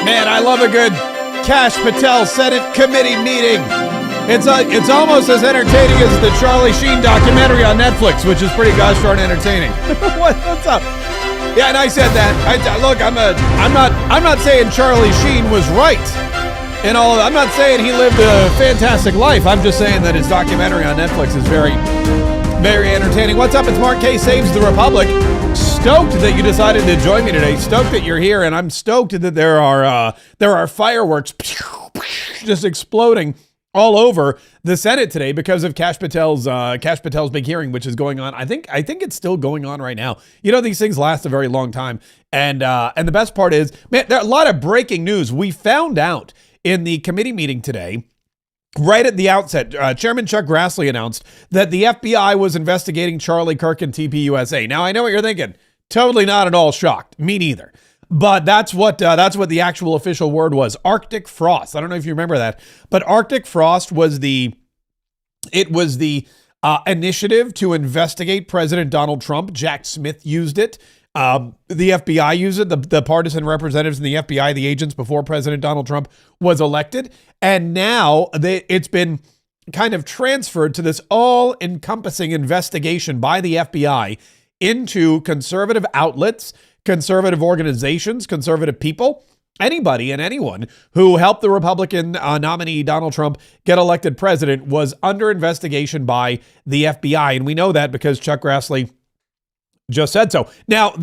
Man, I love a good Kash Patel Senate committee meeting. It's almost as entertaining as the Charlie Sheen documentary on Netflix, which is pretty gosh darn entertaining. What's up? Yeah, and I said that. Look, I'm not saying Charlie Sheen was right. I'm not saying he lived a fantastic life. I'm just saying that his documentary on Netflix is very, very entertaining. What's up? It's Mark K. Saves the Republic. Stoked that you decided to join me today. Stoked that you're here, and I'm stoked that there are fireworks just exploding all over the Senate today because of Kash Patel's big hearing, which is going on. I think it's still going on right now. You know, these things last a very long time, and the best part is, man, there are a lot of breaking news. We found out in the committee meeting today, right at the outset, Chairman Chuck Grassley announced that the FBI was investigating Charlie Kirk and TPUSA. Now, I know what you're thinking. Totally not at all shocked. Me neither. But that's what the actual official word was. Arctic frost. I don't know if you remember that, but Arctic frost was the initiative to investigate President Donald Trump. Jack Smith used it. The FBI used it, the partisan representatives in the FBI, the agents before President Donald Trump was elected. And now it's been kind of transferred to this all-encompassing investigation by the FBI into conservative outlets, conservative organizations, conservative people, anybody and anyone who helped the Republican nominee Donald Trump get elected president was under investigation by the FBI. And we know that because Chuck Grassley just said so. Now,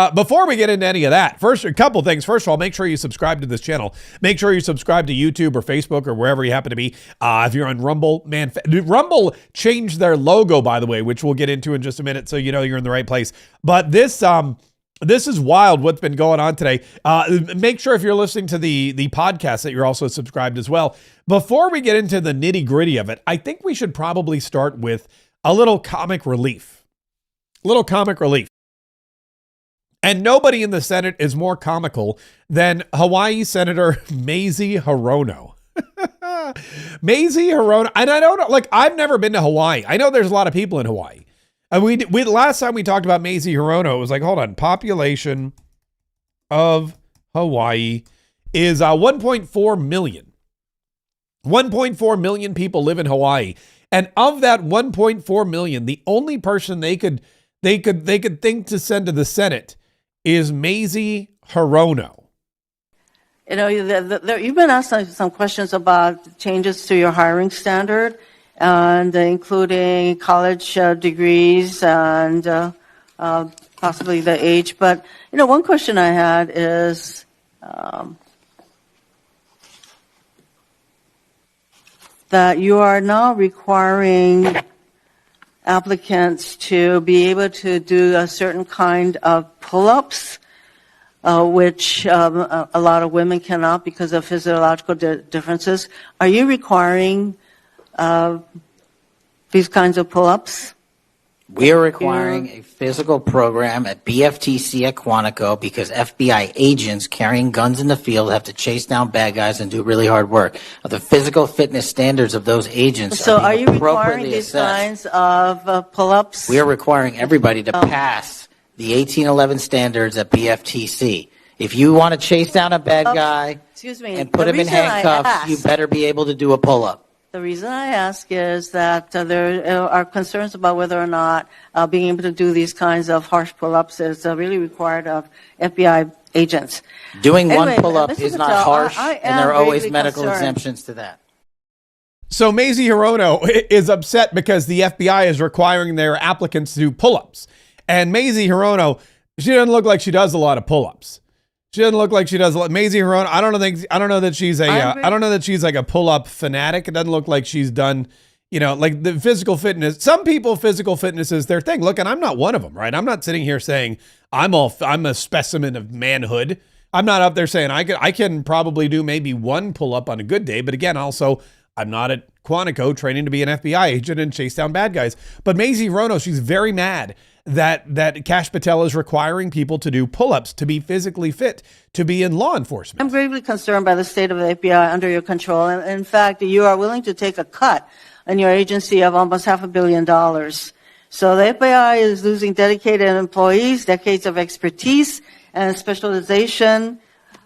before we get into any of that, first, a couple things. First of all, make sure you subscribe to this channel. Make sure you subscribe to YouTube or Facebook or wherever you happen to be. If you're on Rumble, man, Rumble changed their logo, by the way, which we'll get into in just a minute, so you know you're in the right place. But this is wild what's been going on today. Make sure if you're listening to the podcast that you're also subscribed as well. Before we get into the nitty gritty of it, I think we should probably start with a little comic relief. And nobody in the Senate is more comical than Hawaii Senator Mazie Hirono. Mazie Hirono, and I don't know, like, I've never been to Hawaii. I know there's a lot of people in Hawaii. And we last time we talked about Mazie Hirono, it was like, hold on, population of Hawaii is 1.4 million. 1.4 million people live in Hawaii. And of that 1.4 million, the only person they could think to send to the Senate is Mazie Hirono. You know, you've been asked some questions about changes to your hiring standard, and including college degrees and possibly the age. But, you know, one question I had is that you are now requiring applicants to be able to do a certain kind of pull-ups, which a lot of women cannot because of physiological differences. Are you requiring these kinds of pull-ups? We are requiring a physical program at BFTC at Quantico because FBI agents carrying guns in the field have to chase down bad guys and do really hard work. The physical fitness standards of those agents are you requiring these kinds of pull-ups? We are requiring everybody to pass the 1811 standards at BFTC. If you want to chase down a bad guy and put him in handcuffs, you better be able to do a pull-up. The reason I ask is that there are concerns about whether or not being able to do these kinds of harsh pull-ups is really required of FBI agents. Doing one pull-up is not harsh, and there are always medical exemptions to that. So Mazie Hirono is upset because the FBI is requiring their applicants to do pull-ups. And Mazie Hirono, she doesn't look like she does a lot of pull-ups. She doesn't look like she does a lot. Mazie Hirono, I don't know that she's like a pull-up fanatic. It doesn't look like she's done, you know, like the physical fitness. Some people, physical fitness is their thing. Look, and I'm not one of them, right? I'm not sitting here saying I'm a specimen of manhood. I'm not up there saying I can probably do maybe one pull-up on a good day. But again, also, I'm not at Quantico training to be an FBI agent and chase down bad guys. But Mazie Hirono, she's very mad that Kash Patel is requiring people to do pull-ups, to be physically fit, to be in law enforcement. I'm gravely concerned by the state of the FBI under your control. And in fact, you are willing to take a cut in your agency of almost $500 million. So the FBI is losing dedicated employees, decades of expertise and specialization.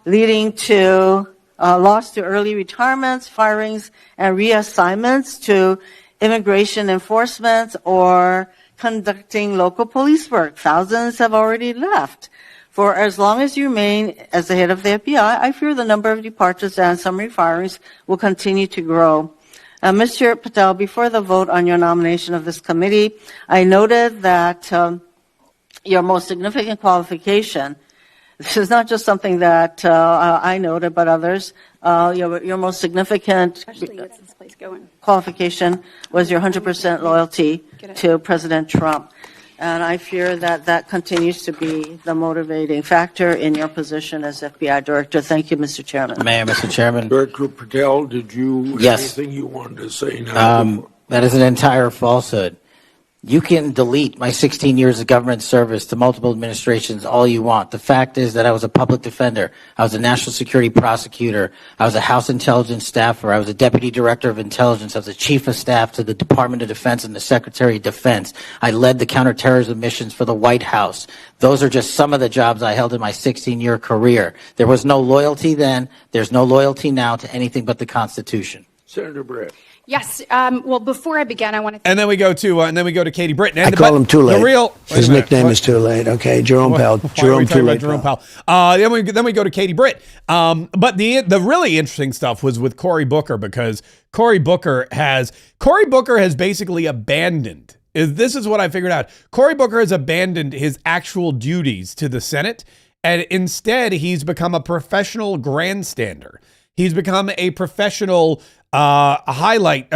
leading to loss to early retirements, firings, and reassignments to immigration enforcement or conducting local police work. Thousands have already left. For as long as you remain as the head of the FBI, I fear the number of departures and summary firings will continue to grow. Mr. Patel, before the vote on your nomination of this committee, I noted that your most significant qualification, this is not just something that I noted, but others, your most significant What's this place going? qualification was your 100% loyalty to President Trump. And I fear that that continues to be the motivating factor in your position as FBI director. Thank you, Mr. Chairman. Mayor, Mr. Chairman. Director Patel, did you Yes. have anything you wanted to say now? That is an entire falsehood. You can delete my 16 years of government service to multiple administrations all you want. The fact is that I was a public defender. I was a national security prosecutor. I was a House intelligence staffer. I was a deputy director of intelligence. I was a chief of staff to the Department of Defense and the Secretary of Defense. I led the counterterrorism missions for the White House. Those are just some of the jobs I held in my 16-year career. There was no loyalty then. There's no loyalty now to anything but the Constitution. Senator Brett. Yes. Well, before I begin, I want to. And then we go to Katie Britton. And I call him Too Late. The real His nickname is Too Late. Okay, Jerome Powell. Jerome Too Late. Jerome Powell. Then we go to Katie Britt. But the really interesting stuff was with Cory Booker, because Cory Booker has basically abandoned. This is what I figured out. Cory Booker has abandoned his actual duties to the Senate, and instead he's become a professional grandstander. He's become a professional spotlight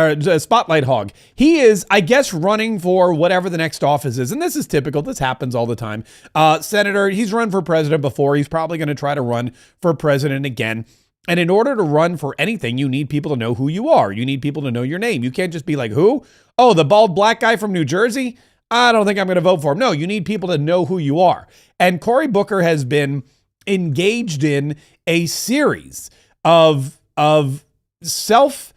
hog. He is, I guess, running for whatever the next office is. And this is typical. This happens all the time. Senator, he's run for president before. He's probably going to try to run for president again. And in order to run for anything, you need people to know who you are. You need people to know your name. You can't just be like, who? Oh, the bald black guy from New Jersey? I don't think I'm going to vote for him. No, you need people to know who you are. And Cory Booker has been engaged in a series of self-planned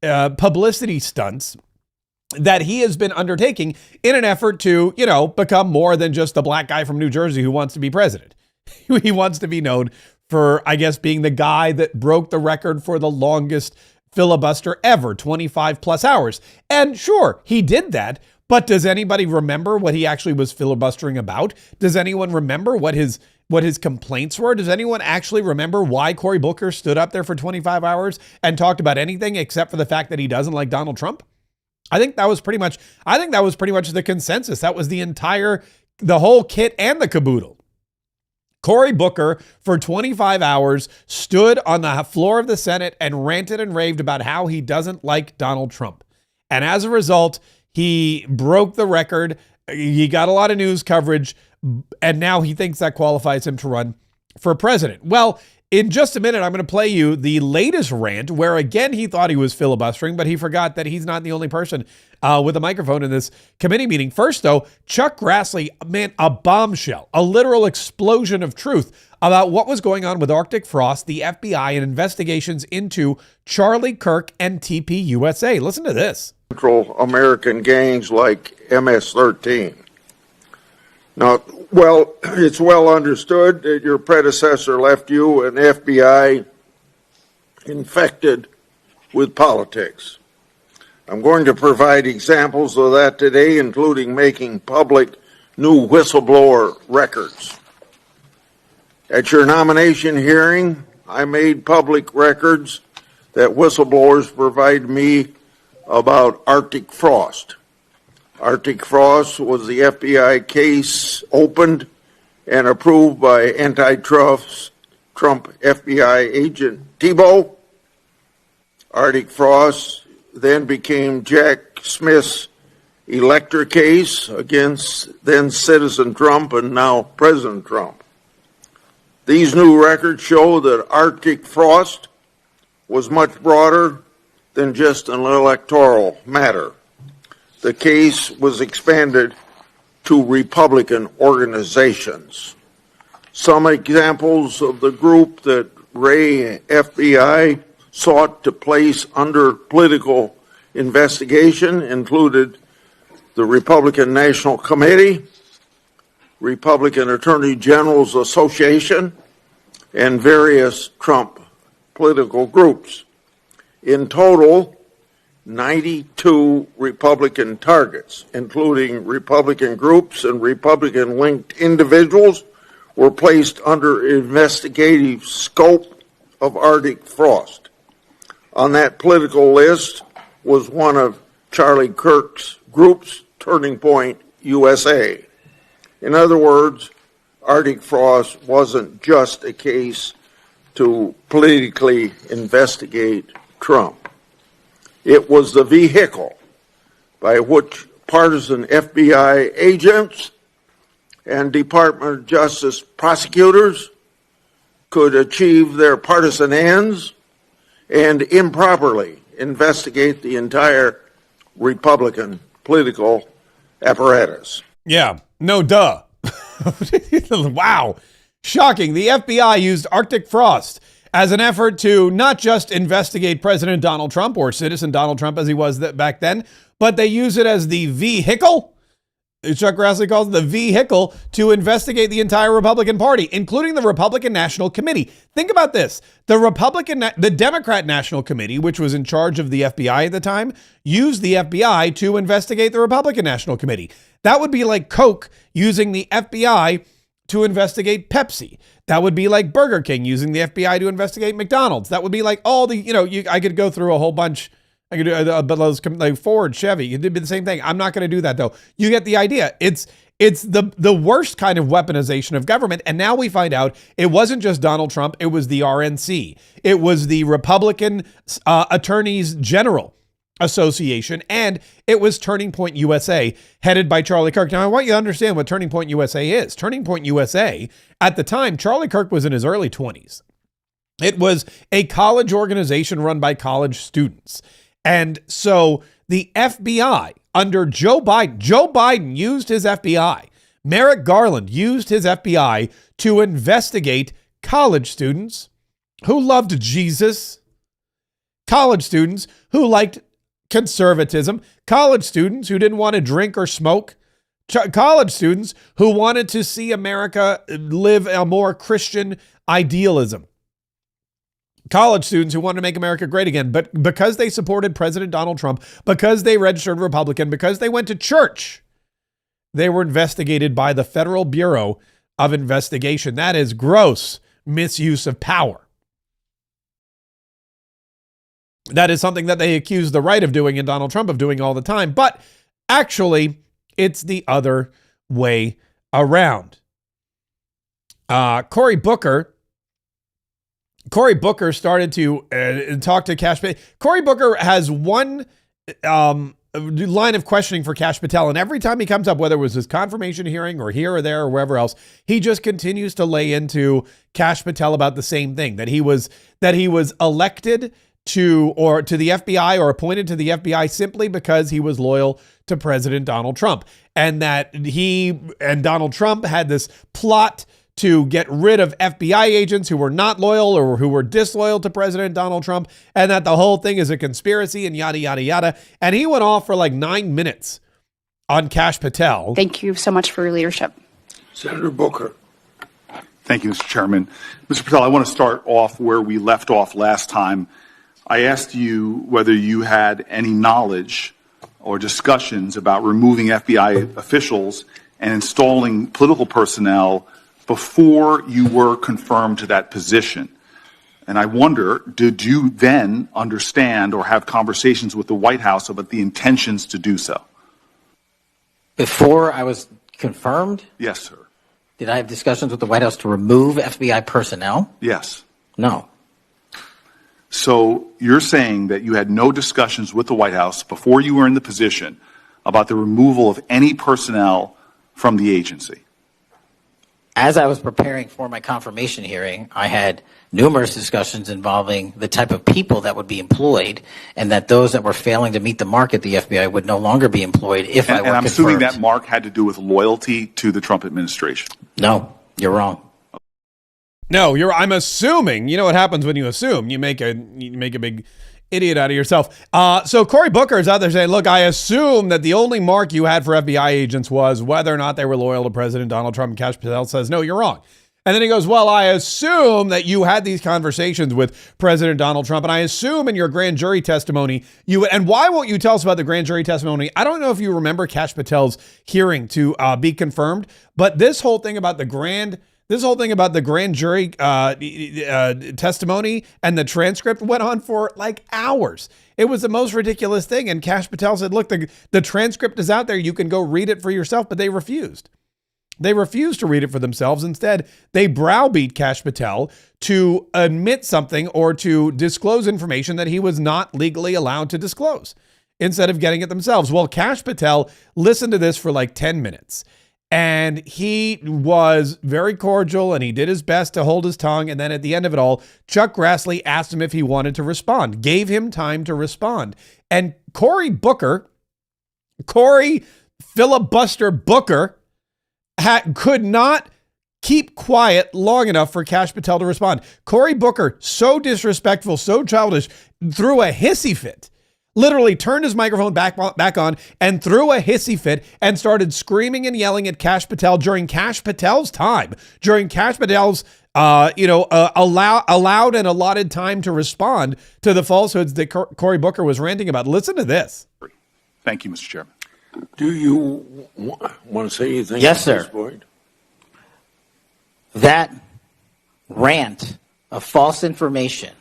publicity stunts that he has been undertaking in an effort to, become more than just the black guy from New Jersey who wants to be president. He wants to be known for, I guess, being the guy that broke the record for the longest filibuster ever, 25 plus hours. And sure, he did that. But does anybody remember what he actually was filibustering about? Does anyone remember what his complaints were? Does anyone actually remember why Cory Booker stood up there for 25 hours and talked about anything except for the fact that he doesn't like Donald Trump? I think that was pretty much the consensus. That was the whole kit and the caboodle. Cory Booker, for 25 hours, stood on the floor of the Senate and ranted and raved about how he doesn't like Donald Trump. And as a result, he broke the record. He got a lot of news coverage, and now he thinks that qualifies him to run for president. Well, in just a minute, I'm going to play you the latest rant where, again, he thought he was filibustering, but he forgot that he's not the only person with a microphone in this committee meeting. First, though, Chuck Grassley, man, a bombshell, a literal explosion of truth about what was going on with Arctic Frost, the FBI, and investigations into Charlie Kirk and TPUSA. Listen to this. Central American gangs like MS-13. Now, it's well understood that your predecessor left you an FBI infected with politics. I'm going to provide examples of that today, including making public new whistleblower records. At your nomination hearing, I made public records that whistleblowers provide me about Arctic Frost. Arctic Frost was the FBI case opened and approved by antitrust Trump FBI agent Thibault. Arctic Frost then became Jack Smith's Electra case against then citizen Trump and now President Trump. These new records show that Arctic Frost was much broader than just an electoral matter. The case was expanded to Republican organizations. Some examples of the group that Ray FBI sought to place under political investigation included the Republican National Committee, Republican Attorney Generals Association, and various Trump political groups. In total, 92 Republican targets, including Republican groups and Republican-linked individuals, were placed under investigative scope of Arctic frost. On that political list was one of Charlie Kirk's groups, Turning Point USA. In other words, Arctic frost wasn't just a case to politically investigate Trump. It was the vehicle by which partisan FBI agents and Department of Justice prosecutors could achieve their partisan ends and improperly investigate the entire Republican political apparatus. Yeah, no duh. Wow. Shocking. The FBI used Arctic frost as an effort to not just investigate President Donald Trump or citizen Donald Trump as he was back then, but they use it as the vehicle. Chuck Grassley calls it the vehicle to investigate the entire Republican Party, including the Republican National Committee. Think about this. The Democrat National Committee, which was in charge of the FBI at the time, used the FBI to investigate the Republican National Committee. That would be like Coke using the FBI to investigate Pepsi. That would be like Burger King using the FBI to investigate McDonald's. That would be like all the, I could go through a whole bunch. I could do, but those like Ford, Chevy, it did be the same thing. I'm not going to do that though. You get the idea. It's the worst kind of weaponization of government. And now we find out it wasn't just Donald Trump. It was the RNC. It was the Republican Attorneys General Association, and it was Turning Point USA, headed by Charlie Kirk. Now, I want you to understand what Turning Point USA is. Turning Point USA, at the time, Charlie Kirk was in his early 20s. It was a college organization run by college students. And so the FBI under Joe Biden used his FBI. Merrick Garland used his FBI to investigate college students who loved Jesus, college students who liked conservatism, college students who didn't want to drink or smoke, college students who wanted to see America live a more Christian idealism, college students who wanted to make America great again. But because they supported President Donald Trump, because they registered Republican, because they went to church, they were investigated by the Federal Bureau of Investigation. That is gross misuse of power. That is something that they accuse the right of doing and Donald Trump of doing all the time. But actually, it's the other way around. Cory Booker started to talk to Kash Patel. Cory Booker has one line of questioning for Kash Patel, and every time he comes up, whether it was his confirmation hearing or here or there or wherever else, he just continues to lay into Kash Patel about the same thing, that he was elected to the FBI or appointed to the FBI simply because he was loyal to President Donald Trump, and that he and Donald Trump had this plot to get rid of FBI agents who were not loyal or who were disloyal to President Donald Trump, and that the whole thing is a conspiracy and yada, yada, yada. And he went off for like 9 minutes on Kash Patel. Thank you so much for your leadership. Senator Booker. Thank you, Mr. Chairman. Mr. Patel, I want to start off where we left off last time. I asked you whether you had any knowledge or discussions about removing FBI officials and installing political personnel before you were confirmed to that position. And I wonder, did you then understand or have conversations with the White House about the intentions to do so? Before I was confirmed? Yes, sir. Did I have discussions with the White House to remove FBI personnel? Yes. No. So you're saying that you had no discussions with the White House before you were in the position about the removal of any personnel from the agency? As I was preparing for my confirmation hearing, I had numerous discussions involving the type of people that would be employed, and that those that were failing to meet the mark at the FBI would no longer be employed if I were confirmed. And I'm assuming that mark had to do with loyalty to the Trump administration. No, you're wrong. No, I'm assuming. You know what happens when you assume? You make a big idiot out of yourself. So Cory Booker is out there saying, look, I assume that the only mark you had for FBI agents was whether or not they were loyal to President Donald Trump. And Kash Patel says, no, you're wrong. And then he goes, well, I assume that you had these conversations with President Donald Trump. And I assume in your grand jury testimony, and why won't you tell us about the grand jury testimony? I don't know if you remember Kash Patel's hearing to be confirmed, but this whole thing about the grand jury testimony and the transcript went on for like hours. It was the most ridiculous thing. And Kash Patel said, look, the transcript is out there. You can go read it for yourself. But they refused. They refused to read it for themselves. Instead, they browbeat Kash Patel to admit something or to disclose information that he was not legally allowed to disclose instead of getting it themselves. Well, Kash Patel listened to this for like 10 minutes. And he was very cordial and he did his best to hold his tongue. And then at the end of it all, Chuck Grassley asked him if he wanted to respond, gave him time to respond. And Cory Filibuster Booker, could not keep quiet long enough for Kash Patel to respond. Cory Booker, so disrespectful, so childish, threw a hissy fit. Literally turned his microphone back on and threw a hissy fit and started screaming and yelling at Kash Patel during Kash Patel's time, during Kash Patel's allowed and allotted time to respond to the falsehoods that Cory Booker was ranting about. Listen to this. Thank you, Mr. Chairman. Do you want to say anything? Yes, at sir. this point? That rant of false information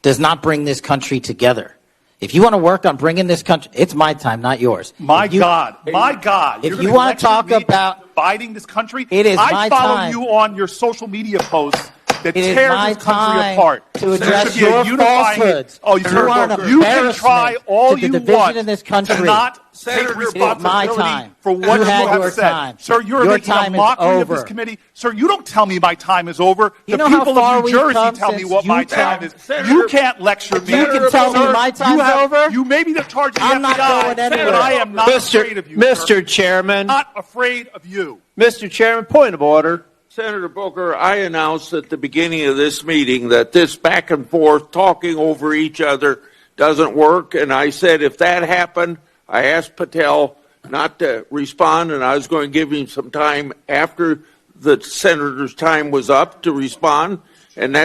does not bring this country together. If you want to work on bringing this country, it's my time, not yours. My God. If you want to talk about dividing this country, it is I my follow time. you on your social media posts that It is tears my this country time apart. to There address should be a your unifying- falsehoods. Oh, You are an you can try embarrassment all to the you division want in this country. to not take Senator, it is my responsibility time. for what You you had have your said. time. Sir, you're Your making a time is mockery of this over. committee. Sir, you don't tell me my time is over. You The know how people far of New we've Jersey come tell me since what my you time tell- is. Senator, You can't lecture me. You can tell me Sir, my time's you have- over? You may be the charge of the I'm not FBI, going anywhere. but I am not afraid of you. sir. Mr. Chairman, Not afraid of you. Mr. Chairman, point of order. Senator Booker, I announced at the beginning of this meeting that this back and forth talking over each other doesn't work. And I said if that happened, I asked Patel not to respond, and I was going to give him some time after the senator's time was up to respond. And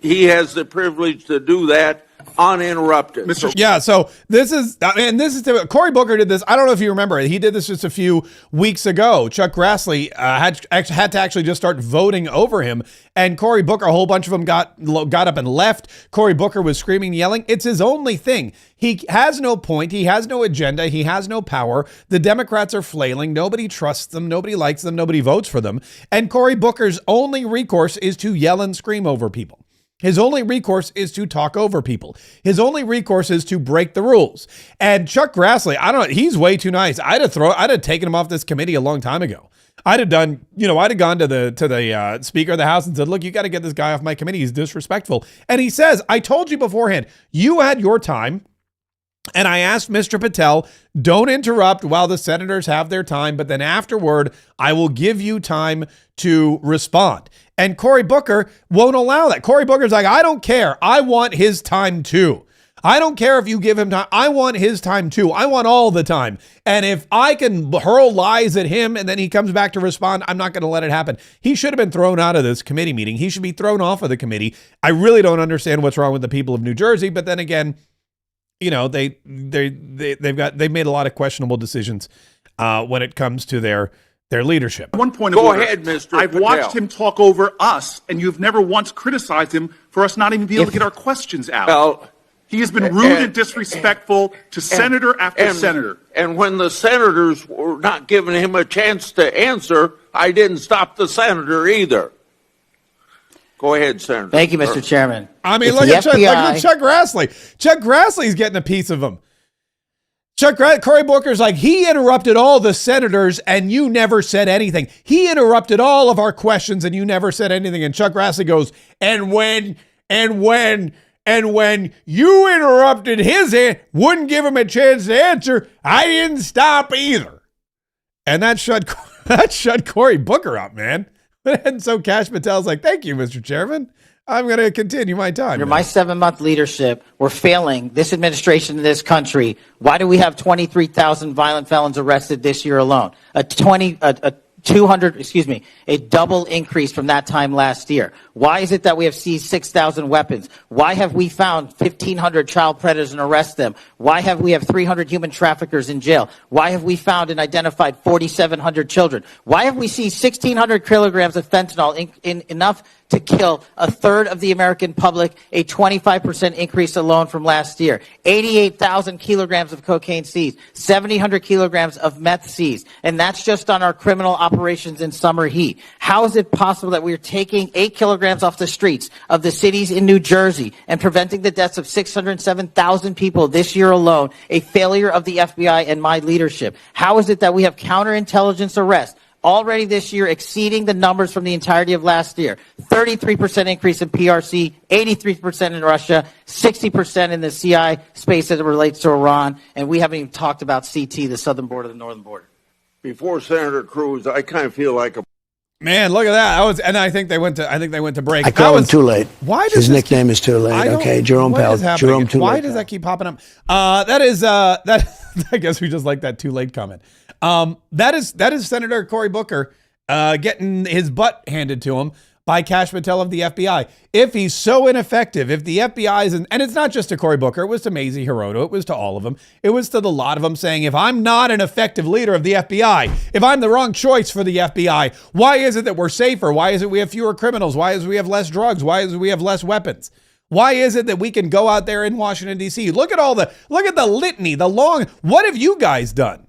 he has the privilege to do that uninterrupted. Mr. Yeah, so this is Cory Booker did this. I don't know if you remember it. He did this just a few weeks ago. Chuck Grassley had to actually just start voting over him, and Cory Booker, a whole bunch of them got up and left. Cory Booker was screaming and yelling. It's his only thing. He has no point. He has no agenda. He has no power. The Democrats are flailing. Nobody trusts them. Nobody likes them. Nobody votes for them. And Cory Booker's only recourse is to yell and scream over people. His only recourse is to talk over people. His only recourse is to break the rules. And Chuck Grassley, I don't know, he's way too nice. I'd have taken him off this committee a long time ago. I'd have gone to the Speaker of the House and said, look, you got to get this guy off my committee. He's disrespectful. And he says, I told you beforehand, you had your time. And I asked Mr. Patel, don't interrupt while the senators have their time, but then afterward, I will give you time to respond. And Cory Booker won't allow that. Cory Booker's like, I don't care. I want his time too. I don't care if you give him time. I want his time too. I want all the time. And if I can hurl lies at him and then he comes back to respond, I'm not going to let it happen. He should have been thrown out of this committee meeting. He should be thrown off of the committee. I really don't understand what's wrong with the people of New Jersey. But then again, you know, they've made a lot of questionable decisions when it comes to their leadership. One point of Go order. ahead, Mr. I've Patel. watched him talk over us, and you've never once criticized him for us not even being able to get our questions out. Well, He has been rude and disrespectful to senator after senator. And when the senators were not giving him a chance to answer, I didn't stop the senator either. Go ahead, Senator. Thank you, Mr. Chairman. I mean, It's look the at FBI. Chuck Grassley. Chuck Grassley's getting a piece of him. Cory Booker's like, he interrupted all the senators and you never said anything. He interrupted all of our questions and you never said anything. And Chuck Grassley goes, and when you interrupted wouldn't give him a chance to answer, I didn't stop either. And that shut Cory Booker up, man. And so Kash Patel's like, thank you, Mr. Chairman. I'm going to continue my time. Under now. my 7-month leadership, we're failing this administration in this country. Why do we have 23,000 violent felons arrested this year alone? A double increase from that time last year. Why is it that we have seized 6,000 weapons? Why have we found 1,500 child predators and arrested them? Why have we 300 human traffickers in jail? Why have we found and identified 4,700 children? Why have we seized 1,600 kilograms of fentanyl enough to kill a third of the American public, a 25% increase alone from last year? 88,000 kilograms of cocaine seized, 7,000 kilograms of meth seized, and that's just on our criminal operations in summer heat. How is it possible that we are taking 8 kilograms off the streets of the cities in New Jersey and preventing the deaths of 607,000 people this year alone, a failure of the FBI and my leadership? How is it that we have counterintelligence arrests already this year exceeding the numbers from the entirety of last year? 33% increase in PRC, 83% in Russia, 60% in the CI space as it relates to Iran, and we haven't even talked about CT, the southern border, the northern border. Before Senator Cruz, I kind of feel like a Man, look at that. I think they went to break. I call him Too Late. Why does his this nickname is Too Late? Okay, Jerome Powell. Jerome Too Late. Why does that keep popping up? That I guess we just like that too late comment. That is Senator Cory Booker getting his butt handed to him by Kash Patel of the FBI. If he's so ineffective, if the FBI is, and it's not just to Cory Booker, it was to Mazie Hirono, it was to all of them, it was to the lot of them saying, if I'm not an effective leader of the FBI, if I'm the wrong choice for the FBI, why is it that we're safer? Why is it we have fewer criminals? Why is it we have less drugs? Why is it we have less weapons? Why is it that we can go out there in Washington, D.C.? Look at the litany, the long, what have you guys done?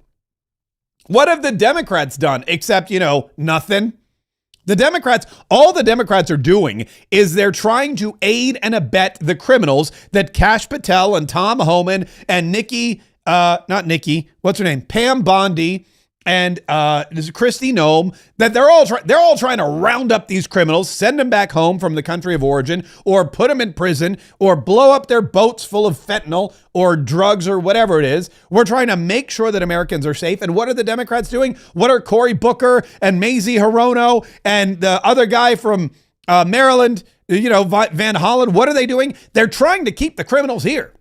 What have the Democrats done? Except, nothing. All the Democrats are doing is they're trying to aid and abet the criminals that Kash Patel and Tom Homan and Pam Bondi and Kristi Noem, that they're all trying to round up these criminals, send them back home from the country of origin, or put them in prison, or blow up their boats full of fentanyl or drugs or whatever it is. We're trying to make sure that Americans are safe. And what are the Democrats doing? What are Cory Booker and Mazie Hirono and the other guy from Maryland, Van Hollen? What are they doing? They're trying to keep the criminals here.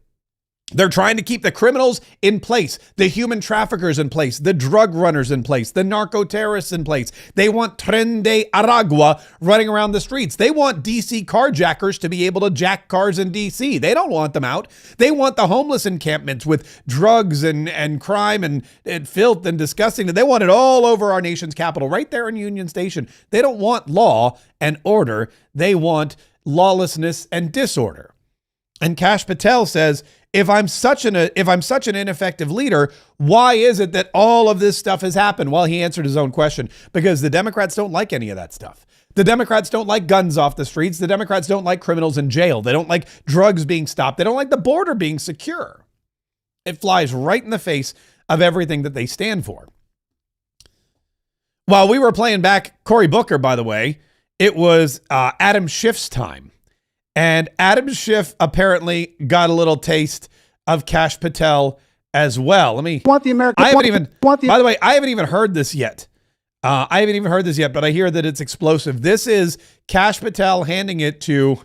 They're trying to keep the criminals in place, the human traffickers in place, the drug runners in place, the narco-terrorists in place. They want Tren de Aragua running around the streets. They want DC carjackers to be able to jack cars in DC. They don't want them out. They want the homeless encampments with drugs and crime and filth and disgusting. They want it all over our nation's capital, right there in Union Station. They don't want law and order. They want lawlessness and disorder. And Kash Patel says, if I'm such an ineffective leader, why is it that all of this stuff has happened? Well, he answered his own question, because the Democrats don't like any of that stuff. The Democrats don't like guns off the streets. The Democrats don't like criminals in jail. They don't like drugs being stopped. They don't like the border being secure. It flies right in the face of everything that they stand for. While we were playing back Cory Booker, by the way, it was Adam Schiff's time. And Adam Schiff apparently got a little taste of Kash Patel as well. By the way, I haven't even heard this yet. But I hear that it's explosive. This is Kash Patel handing it to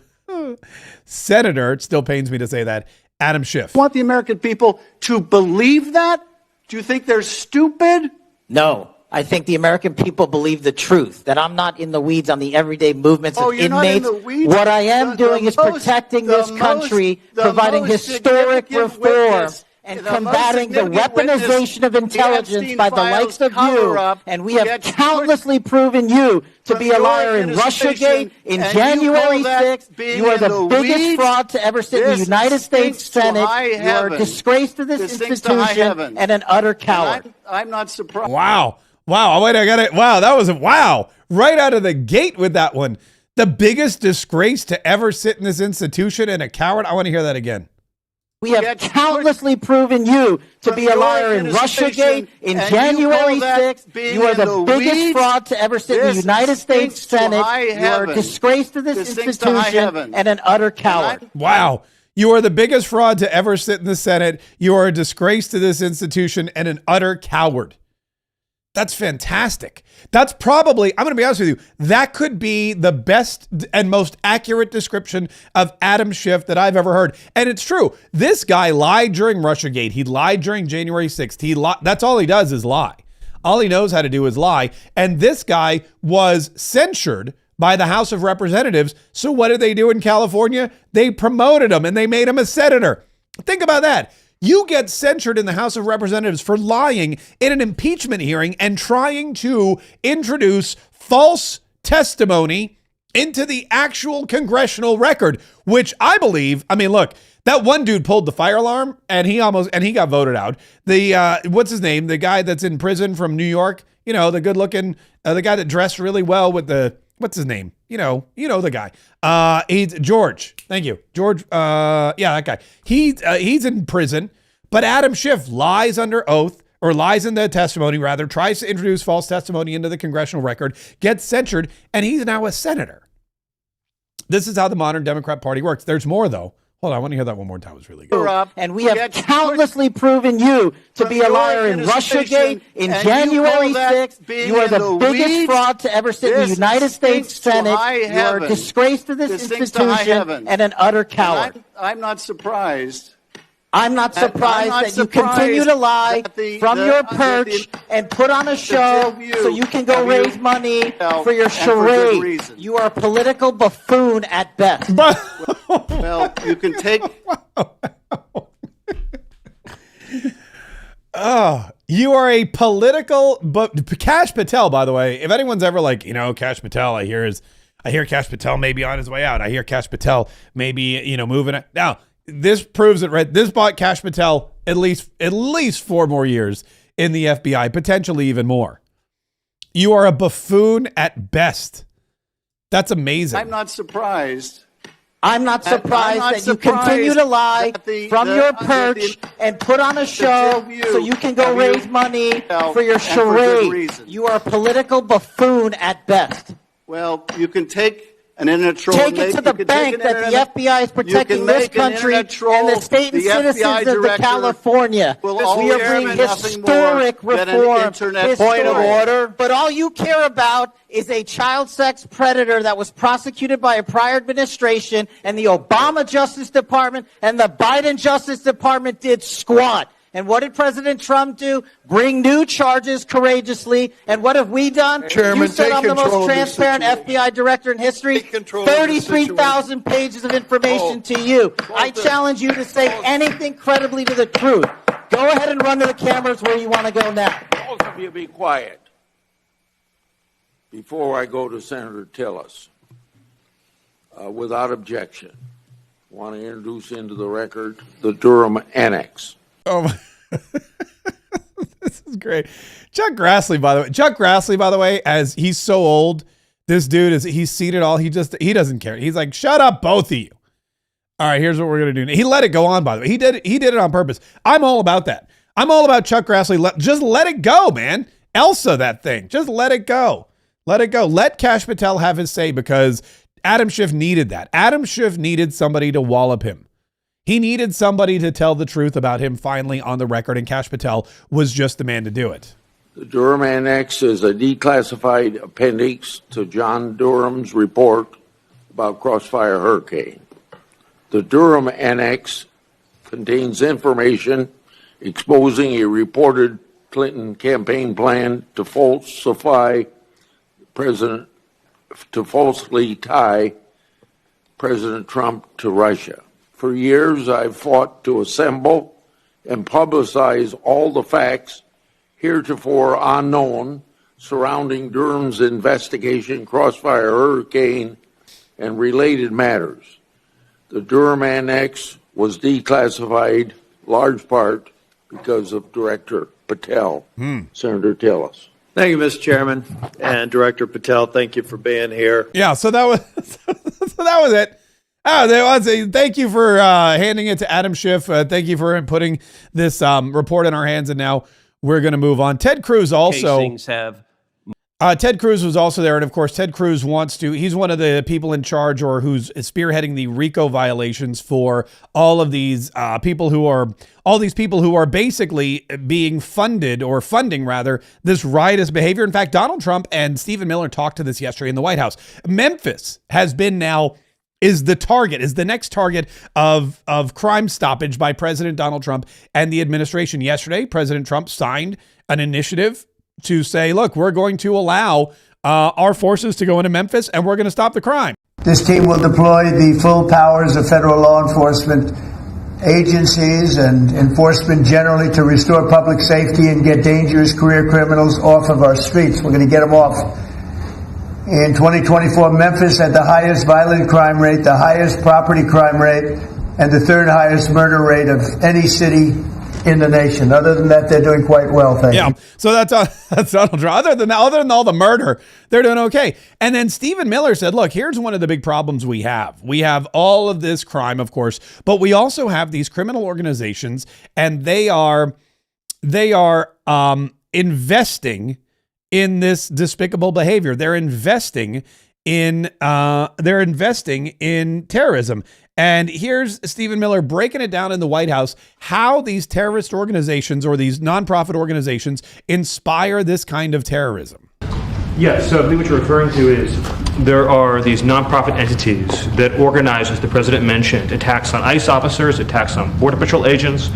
Senator, it still pains me to say that, Adam Schiff. Want the American people to believe that? Do you think they're stupid? No. I think the American people believe the truth, that I'm not in the weeds on the everyday movements of you're inmates. Not in the weeds? What I am doing is protecting this country, providing historic reform, and combating the weaponization of intelligence by the likes of you. And we have countlessly proven you to be a liar in Russiagate, in January 6th. You are the biggest fraud to ever sit in the United States Senate. You are a disgrace to this institution and an utter coward. I'm not surprised. Wow, wait, I got it. Wow, that was right out of the gate with that one. The biggest disgrace to ever sit in this institution and a coward. I want to hear that again. We have countlessly proven you to be a liar in Russiagate, in January 6th. You are the biggest fraud to ever sit in the United States Senate. You are a disgrace to this institution and an utter coward. Wow. You are the biggest fraud to ever sit in the Senate. You are a disgrace to this institution and an utter coward. That's fantastic. That's probably, I'm going to be honest with you, that could be the best and most accurate description of Adam Schiff that I've ever heard. And it's true. This guy lied during Russiagate. He lied during January 6th. That's all he does is lie. All he knows how to do is lie. And this guy was censured by the House of Representatives. So what did they do in California? They promoted him and they made him a senator. Think about that. You get censured in the House of Representatives for lying in an impeachment hearing and trying to introduce false testimony into the actual congressional record, which I believe, look, that one dude pulled the fire alarm and he got voted out. The, what's his name? The guy that's in prison from New York, the good looking, the guy that dressed really well with the, what's his name? You know the guy. He's George. Thank you, George. Yeah, that guy. He's in prison, but Adam Schiff lies under oath, or lies in the testimony rather, tries to introduce false testimony into the congressional record, gets censured, and he's now a senator. This is how the modern Democrat Party works. There's more though. Hold on, I want to hear that one more time. It was really good. And we have countlessly proven you to be a liar in Russiagate, in January 6th. You are the biggest fraud to ever sit in the United States Senate. You are a disgrace to this institution and an utter coward. I'm not surprised. I'm not surprised that you continue to lie from your perch and put on a show so you can go raise money for your charade. You are a political buffoon at best. Well, you can take... Oh, you are a political... But Kash Patel, by the way, if anyone's ever like, Kash Patel, I hear Kash Patel may be on his way out. I hear Kash Patel maybe, moving it. Now, this proves it, right? This bought Kash Patel at least 4 more years in the FBI, potentially even more. You are a buffoon at best. That's amazing. I'm not surprised. I'm not surprised that you continue to lie from your perch and put on a show so you can go raise money for your charade. You are a political buffoon at best. Well, you can take an internet troll. Take it to the bank that the FBI is protecting this country and the state and citizens of California. We are bringing historic reform. Point of order. But all you care about is a child sex predator that was prosecuted by a prior administration, and the Obama Justice Department and the Biden Justice Department did squat. And what did President Trump do? Bring new charges courageously. And what have we done? Chairman, you said I'm the most transparent FBI director in history. 33,000 pages of information to you. I challenge you to say anything credibly to the truth. Go ahead and run to the cameras where you want to go now. Both of you be quiet. Before I go to Senator Tillis, without objection, I want to introduce into the record the Durham Annex. Oh my. This is great. Chuck Grassley, by the way, as he's so old, this dude he's seen it all. He doesn't care. He's like, shut up, both of you. All right, here's what we're going to do. He let it go on, by the way. He did it on purpose. I'm all about that. I'm all about Chuck Grassley. Just let it go, man. Elsa, that thing. Just let it go. Let it go. Let Kash Patel have his say, because Adam Schiff needed that. Adam Schiff needed somebody to wallop him. He needed somebody to tell the truth about him finally on the record, and Kash Patel was just the man to do it. The Durham Annex is a declassified appendix to John Durham's report about Crossfire Hurricane. The Durham Annex contains information exposing a reported Clinton campaign plan to falsely tie President Trump to Russia. For years, I've fought to assemble and publicize all the facts heretofore unknown surrounding Durham's investigation, Crossfire Hurricane, and related matters. The Durham Annex was declassified, large part because of Director Patel. Senator Tillis. Thank you, Mr. Chairman, and Director Patel. Thank you for being here. Yeah, so that was it. Thank you for handing it to Adam Schiff. Thank you for putting this report in our hands, and now we're going to move on. Ted Cruz also. Ted Cruz was also there. And of course, Ted Cruz he's one of the people in charge or who's spearheading the RICO violations for all of these people who are basically being funded or funding rather this riotous behavior. In fact, Donald Trump and Stephen Miller talked to this yesterday in the White House. Memphis has been is the next target of crime stoppage by President Donald Trump and the administration. Yesterday, President Trump signed an initiative to say, look, we're going to allow our forces to go into Memphis and we're going to stop the crime. This team will deploy the full powers of federal law enforcement agencies and enforcement generally to restore public safety and get dangerous career criminals off of our streets. We're going to get them off. In 2024, Memphis had the highest violent crime rate, the highest property crime rate, and the third highest murder rate of any city in the nation. Other than that, they're doing quite well. Thank you. So that's Donald Trump. Other than all the murder, they're doing okay. And then Stephen Miller said, look, here's one of the big problems we have. We have all of this crime, of course, but we also have these criminal organizations, and they are investing in this despicable behavior. They're investing in terrorism. And here's Stephen Miller breaking it down in the White House, how these terrorist organizations or these nonprofit organizations inspire this kind of terrorism. Yes, so I believe what you're referring to is there are these nonprofit entities that organize, as the president mentioned, attacks on ICE officers, attacks on Border Patrol agents,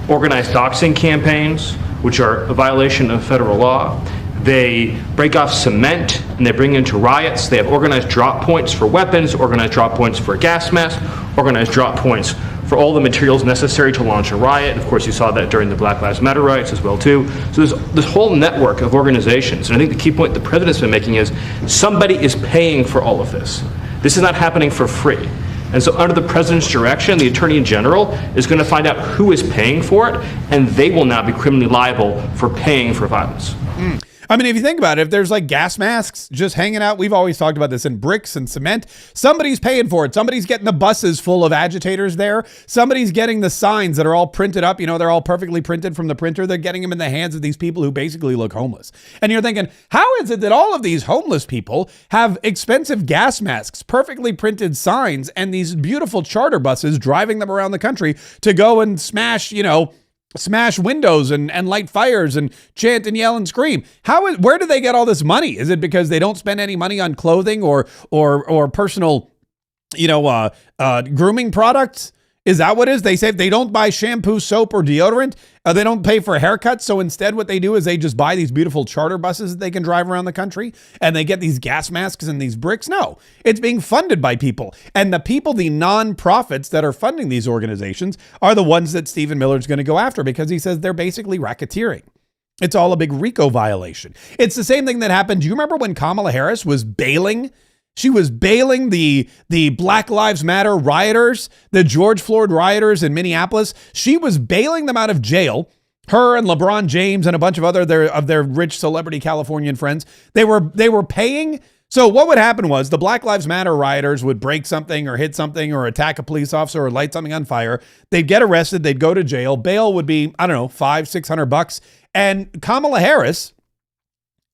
organized doxing campaigns, which are a violation of federal law. They break off cement and they bring into riots. They have organized drop points for weapons, organized drop points for gas masks, organized drop points for all the materials necessary to launch a riot. Of course, you saw that during the Black Lives Matter riots as well, too. So there's this whole network of organizations. And I think the key point the president's been making is somebody is paying for all of this. This is not happening for free. And so under the president's direction, the attorney general is going to find out who is paying for it, and they will now be criminally liable for paying for violence. I mean, if you think about it, if there's like gas masks just hanging out, we've always talked about this, in bricks and cement, somebody's paying for it. Somebody's getting the buses full of agitators there. Somebody's getting the signs that are all printed up. You know, they're all perfectly printed from the printer. They're getting them in the hands of these people who basically look homeless. And you're thinking, how is it that all of these homeless people have expensive gas masks, perfectly printed signs, and these beautiful charter buses driving them around the country to go and smash windows and light fires and chant and yell and scream? Where do they get all this money? Is it because they don't spend any money on clothing or personal, grooming products? Is that what it is? They say they don't buy shampoo, soap, or deodorant. They don't pay for haircuts. So instead what they do is they just buy these beautiful charter buses that they can drive around the country, and they get these gas masks and these bricks. No, it's being funded by people. And the non-profits that are funding these organizations are the ones that Stephen Miller's going to go after, because he says they're basically racketeering. It's all a big RICO violation. It's the same thing that happened. Do you remember when Kamala Harris was bailing? She was bailing the Black Lives Matter rioters, the George Floyd rioters in Minneapolis. She was bailing them out of jail. Her and LeBron James and a bunch of other of their rich celebrity Californian friends. They were paying. So what would happen was the Black Lives Matter rioters would break something or hit something or attack a police officer or light something on fire. They'd get arrested. They'd go to jail. Bail would be, $500-$600. And Kamala Harris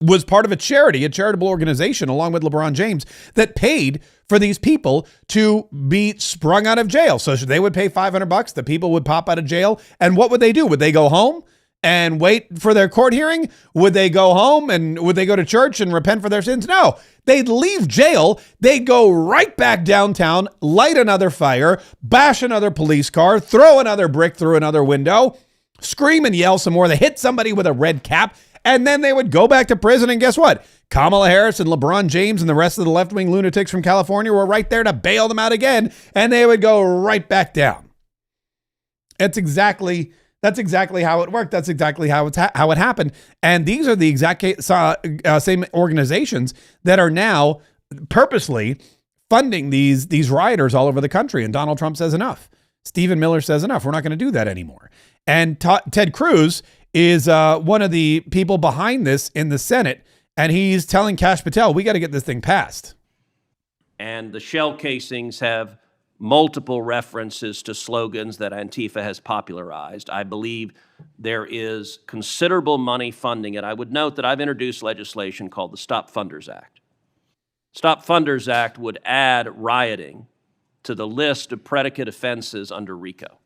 was part of a charitable organization, along with LeBron James, that paid for these people to be sprung out of jail. So they would pay $500. The people would pop out of jail. And what would they do? Would they go home and wait for their court hearing? Would they go home and would they go to church and repent for their sins? No, they'd leave jail. They'd go right back downtown, light another fire, bash another police car, throw another brick through another window, scream and yell some more. They hit somebody with a red cap. And then they would go back to prison, and guess what? Kamala Harris and LeBron James and the rest of the left-wing lunatics from California were right there to bail them out again, and they would go right back down. That's exactly how it worked. That's exactly how it happened. And these are the exact same organizations that are now purposely funding these rioters all over the country. And Donald Trump says enough. Stephen Miller says enough. We're not going to do that anymore. And Ted Cruz is one of the people behind this in the Senate, and he's telling Kash Patel, we got to get this thing passed. And the shell casings have multiple references to slogans that Antifa has popularized. I believe there is considerable money funding it. I would note that I've introduced legislation called the Stop Funders Act. Stop Funders Act would add rioting to the list of predicate offenses under RICO.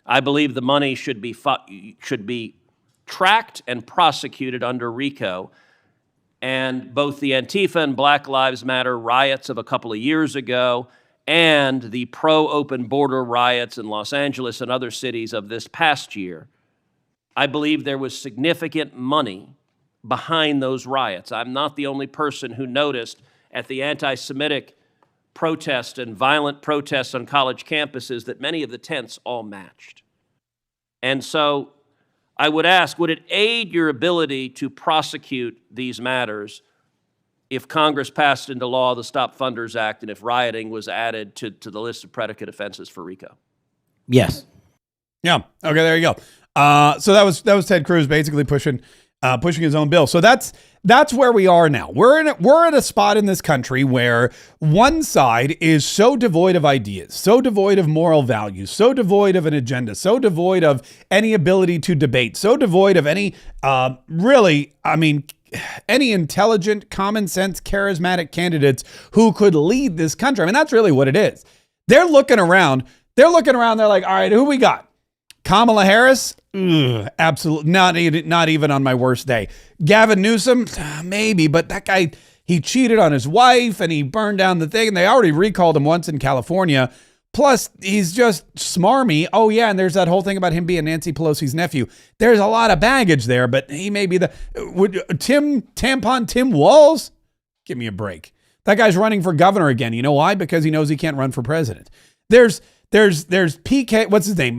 I believe the money should be tracked and prosecuted under RICO, and both the Antifa and Black Lives Matter riots of a couple of years ago and the pro-open border riots in Los Angeles and other cities of this past year, I believe there was significant money behind those riots. I'm not the only person who noticed at the anti-Semitic protests and violent protests on college campuses that many of the tents all matched. And so I would ask, would it aid your ability to prosecute these matters if Congress passed into law the Stop Funders Act and if rioting was added to the list of predicate offenses for RICO? Yes. Yeah. Okay, there you go. So that was Ted Cruz basically pushing his own bill. So that's where we are now. We're at a spot in this country where one side is so devoid of ideas, so devoid of moral values, so devoid of an agenda, so devoid of any ability to debate, so devoid of any any intelligent, common sense, charismatic candidates who could lead this country. I mean, that's really what it is. They're looking around. They're like, all right, who we got? Kamala Harris? Absolutely not even on my worst day. Gavin Newsom? Maybe, but that guy, he cheated on his wife and he burned down the thing. And they already recalled him once in California. Plus, he's just smarmy. Oh, yeah, and there's that whole thing about him being Nancy Pelosi's nephew. There's a lot of baggage there, but he may be Tim Walz? Give me a break. That guy's running for governor again. You know why? Because he knows he can't run for president. There's PK, what's his name?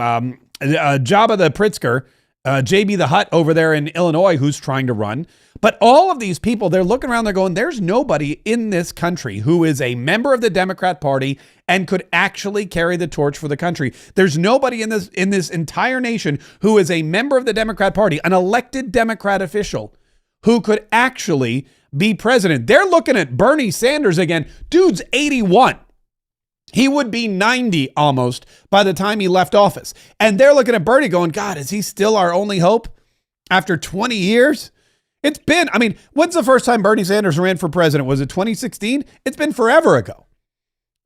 Jabba the Pritzker, JB the Hutt over there in Illinois who's trying to run. But all of these people, they're looking around, they're going, there's nobody in this country who is a member of the Democrat Party and could actually carry the torch for the country. There's nobody in this entire nation who is a member of the Democrat Party, an elected Democrat official, who could actually be president. They're looking at Bernie Sanders again. Dude's 81. He would be 90 almost by the time he left office. And they're looking at Bernie going, God, is he still our only hope after 20 years? It's been, when's the first time Bernie Sanders ran for president? Was it 2016? It's been forever ago.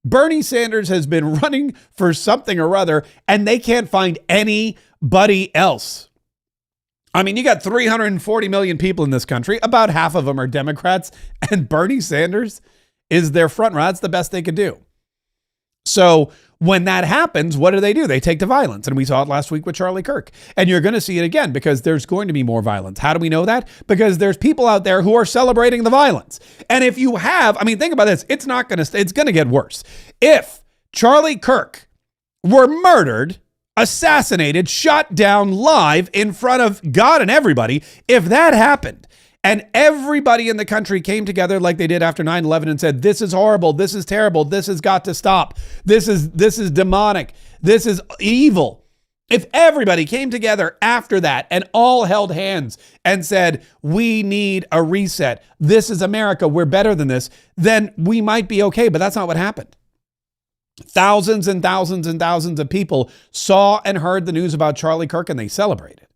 Bernie Sanders has been running for something or other, and they can't find anybody else. You got 340 million people in this country. About half of them are Democrats, and Bernie Sanders is their front runner. That's the best they could do. So when that happens, what do? They take to violence. And we saw it last week with Charlie Kirk. And you're going to see it again because there's going to be more violence. How do we know that? Because there's people out there who are celebrating the violence. And if you have, think about this, it's going to get worse. If Charlie Kirk were murdered, assassinated, shot down live in front of God and everybody, if that happened, and everybody in the country came together like they did after 9/11 and said, this is horrible, this is terrible, this has got to stop, this is demonic, this is evil. If everybody came together after that and all held hands and said, we need a reset, this is America, we're better than this, then we might be okay, but that's not what happened. Thousands and thousands and thousands of people saw and heard the news about Charlie Kirk and they celebrated.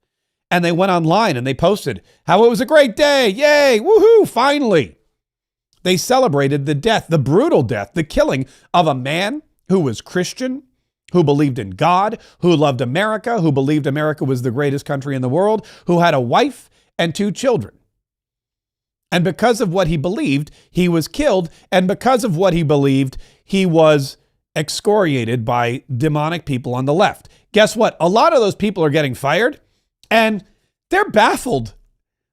And they went online and they posted how it was a great day. Yay, woohoo, finally. They celebrated the death, the brutal death, the killing of a man who was Christian, who believed in God, who loved America, who believed America was the greatest country in the world, who had a wife and 2 children. And because of what he believed, he was killed. And because of what he believed, he was excoriated by demonic people on the left. Guess what? A lot of those people are getting fired. And they're baffled.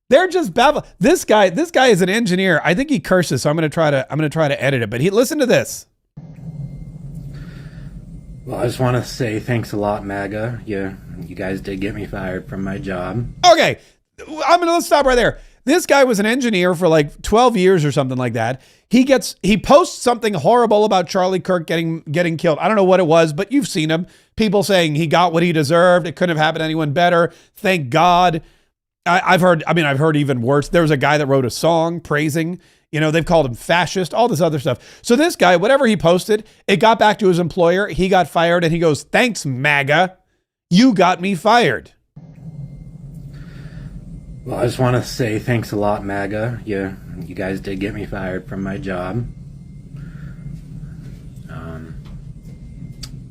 They're just baffled. This guy is an engineer. I think he curses, so I'm going to try to edit it. But listen to this. Well, I just want to say thanks a lot, MAGA. You guys did get me fired from my job. Okay, let's stop right there. This guy was an engineer for like 12 years or something like that. He posts something horrible about Charlie Kirk getting killed. I don't know what it was, but you've seen him. People saying he got what he deserved. It couldn't have happened to anyone better. Thank God. I've heard even worse. There was a guy that wrote a song praising, They've called him fascist, all this other stuff. So this guy, whatever he posted, it got back to his employer. He got fired, and he goes, "Thanks, MAGA. You got me fired." Well, I just want to say thanks a lot, MAGA. You guys did get me fired from my job.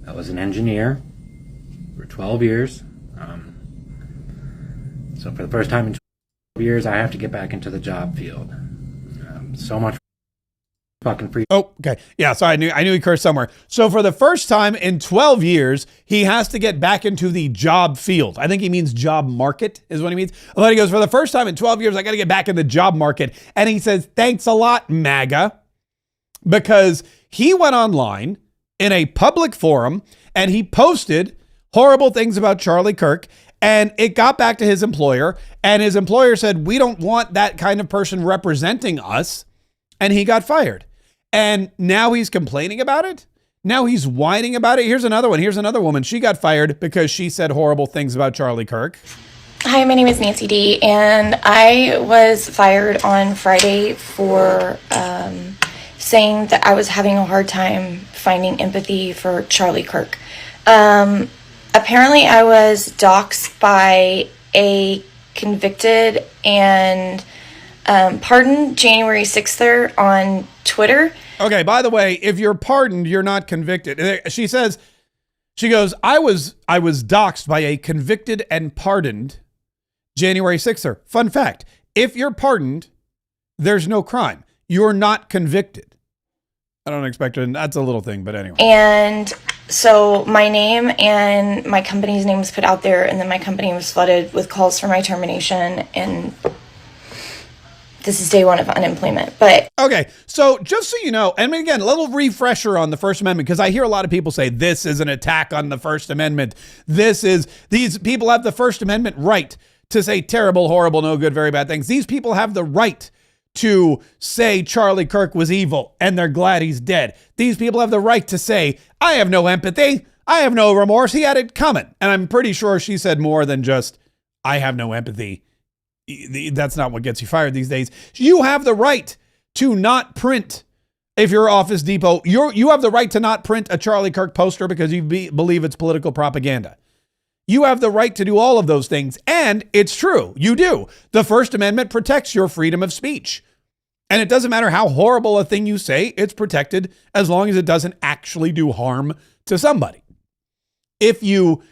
I was an engineer for 12 years. So for the first time in 12 years, I have to get back into the job field. So much fucking free. Oh, okay. Yeah, so I knew he cursed somewhere. So for the first time in 12 years, he has to get back into the job field. I think he means job market is what he means. And then he goes, for the first time in 12 years, I got to get back in the job market. And he says, "Thanks a lot, MAGA," because he went online in a public forum and he posted horrible things about Charlie Kirk, and it got back to his employer, and his employer said, "We don't want that kind of person representing us," and he got fired. And now he's complaining about it. Now he's whining about it. Here's another one. Here's another woman. She got fired because she said horrible things about Charlie Kirk. Hi, my name is Nancy D, and I was fired on Friday for saying that I was having a hard time finding empathy for Charlie Kirk. Apparently, I was doxxed by a convicted and pardoned January 6th on Twitter. Okay, by the way, if you're pardoned, you're not convicted. She goes, I was doxxed by a convicted and pardoned January 6th. Fun fact, if you're pardoned, there's no crime. You're not convicted. I don't expect it. That's a little thing, but anyway. And so my name and my company's name was put out there, and then my company was flooded with calls for my termination, and this is day one of unemployment. But okay, so just so you know, and again, a little refresher on the First Amendment, because I hear a lot of people say this is an attack on the First Amendment. These people have the First Amendment right to say terrible, horrible, no good, very bad things. These people have the right to say Charlie Kirk was evil and they're glad he's dead. These people have the right to say, I have no empathy, I have no remorse, he had it coming. And I'm pretty sure she said more than just, I have no empathy. That's not what gets you fired these days. You have the right to not print, if you're Office Depot, you have the right to not print a Charlie Kirk poster because you believe it's political propaganda. You have the right to do all of those things. And it's true. You do. The First Amendment protects your freedom of speech. And it doesn't matter how horrible a thing you say, it's protected as long as it doesn't actually do harm to somebody. If you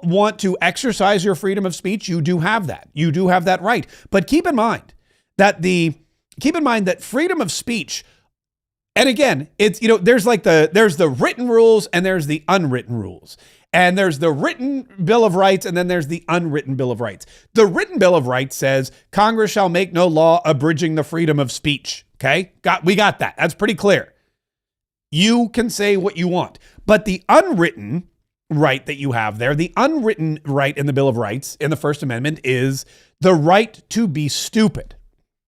want to exercise your freedom of speech, you do have that. You do have that right. But keep in mind that freedom of speech, and again, it's, there's the written rules and there's the unwritten rules. And there's the written Bill of Rights, and then there's the unwritten Bill of Rights. The written Bill of Rights says Congress shall make no law abridging the freedom of speech. Okay? We got that. That's pretty clear. You can say what you want. But the unwritten right that you have there, the unwritten right in the Bill of Rights in the First Amendment is the right to be stupid.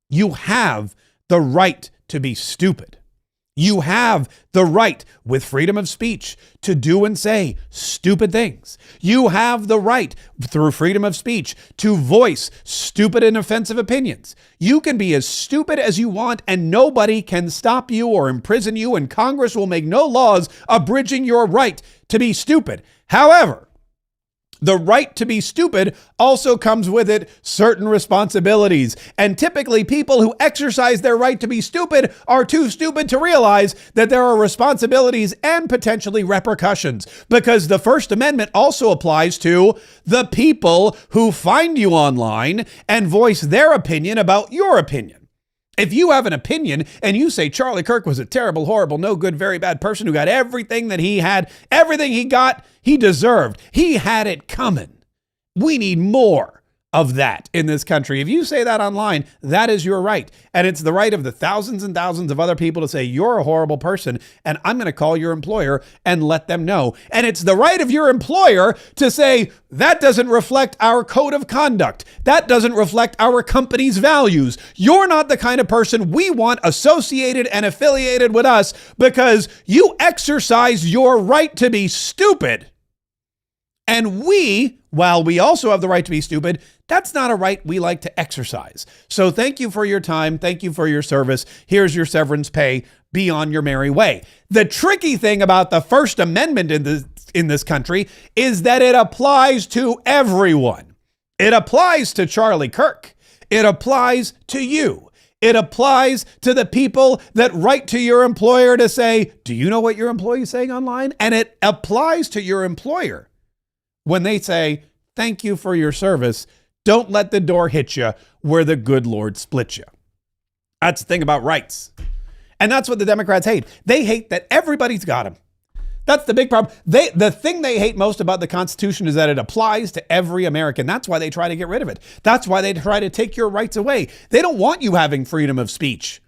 You have the right to be stupid. You have the right, with freedom of speech, to do and say stupid things. You have the right, through freedom of speech, to voice stupid and offensive opinions. You can be as stupid as you want, and nobody can stop you or imprison you, and Congress will make no laws abridging your right to be stupid. However, the right to be stupid also comes with it certain responsibilities. And typically people who exercise their right to be stupid are too stupid to realize that there are responsibilities and potentially repercussions, because the First Amendment also applies to the people who find you online and voice their opinion about your opinion. If you have an opinion and you say Charlie Kirk was a terrible, horrible, no good, very bad person who got everything that he had, everything he got, he deserved. He had it coming. We need more of that in this country. If you say that online, that is your right. And it's the right of the thousands and thousands of other people to say you're a horrible person, and I'm going to call your employer and let them know. And it's the right of your employer to say that doesn't reflect our code of conduct. That doesn't reflect our company's values. You're not the kind of person we want associated and affiliated with us because you exercise your right to be stupid. And we, while we also have the right to be stupid, That's not a right we like to exercise. So thank you for your time. Thank you for your service. Here's your severance pay. Be on your merry way. The tricky thing about the First Amendment in this country is that it applies to everyone. It applies to Charlie Kirk. It applies to you. It applies to the people that write to your employer to say, do you know what your employee is saying online? And it applies to your employer when they say, thank you for your service. Don't let the door hit you where the good Lord split you. That's the thing about rights. And that's what the Democrats hate. They hate that everybody's got them. That's the big problem. The thing they hate most about the Constitution is that it applies to every American. That's why they try to get rid of it. That's why they try to take your rights away. They don't want you having freedom of speech.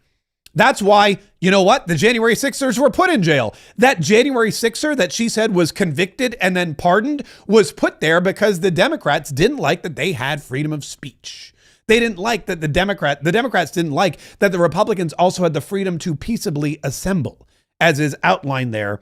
That's why, you know what? The January 6ers were put in jail. That January 6er that she said was convicted and then pardoned was put there because the Democrats didn't like that they had freedom of speech. They didn't like that the Democrats didn't like that the Republicans also had the freedom to peaceably assemble, as is outlined there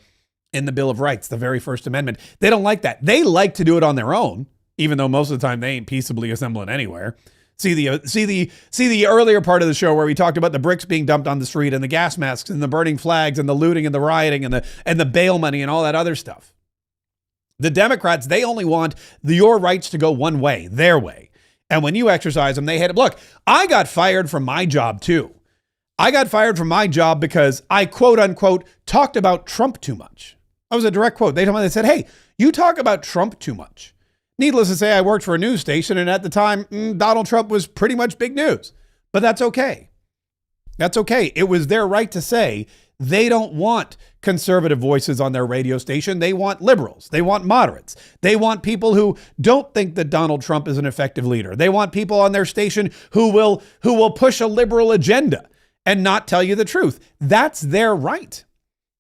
in the Bill of Rights, the very First Amendment. They don't like that. They like to do it on their own, even though most of the time they ain't peaceably assembling anywhere. See the earlier part of the show where we talked about the bricks being dumped on the street and the gas masks and the burning flags and the looting and the rioting and the bail money and all that other stuff. The Democrats, they only want your rights to go one way, their way. And when you exercise them, they hate it. Look, I got fired from my job too. I got fired from my job because I quote unquote talked about Trump too much. That was a direct quote. They said, hey, you talk about Trump too much. Needless to say, I worked for a news station, and at the time, Donald Trump was pretty much big news. But that's okay. That's okay. It was their right to say they don't want conservative voices on their radio station. They want liberals. They want moderates. They want people who don't think that Donald Trump is an effective leader. They want people on their station who will push a liberal agenda and not tell you the truth. That's their right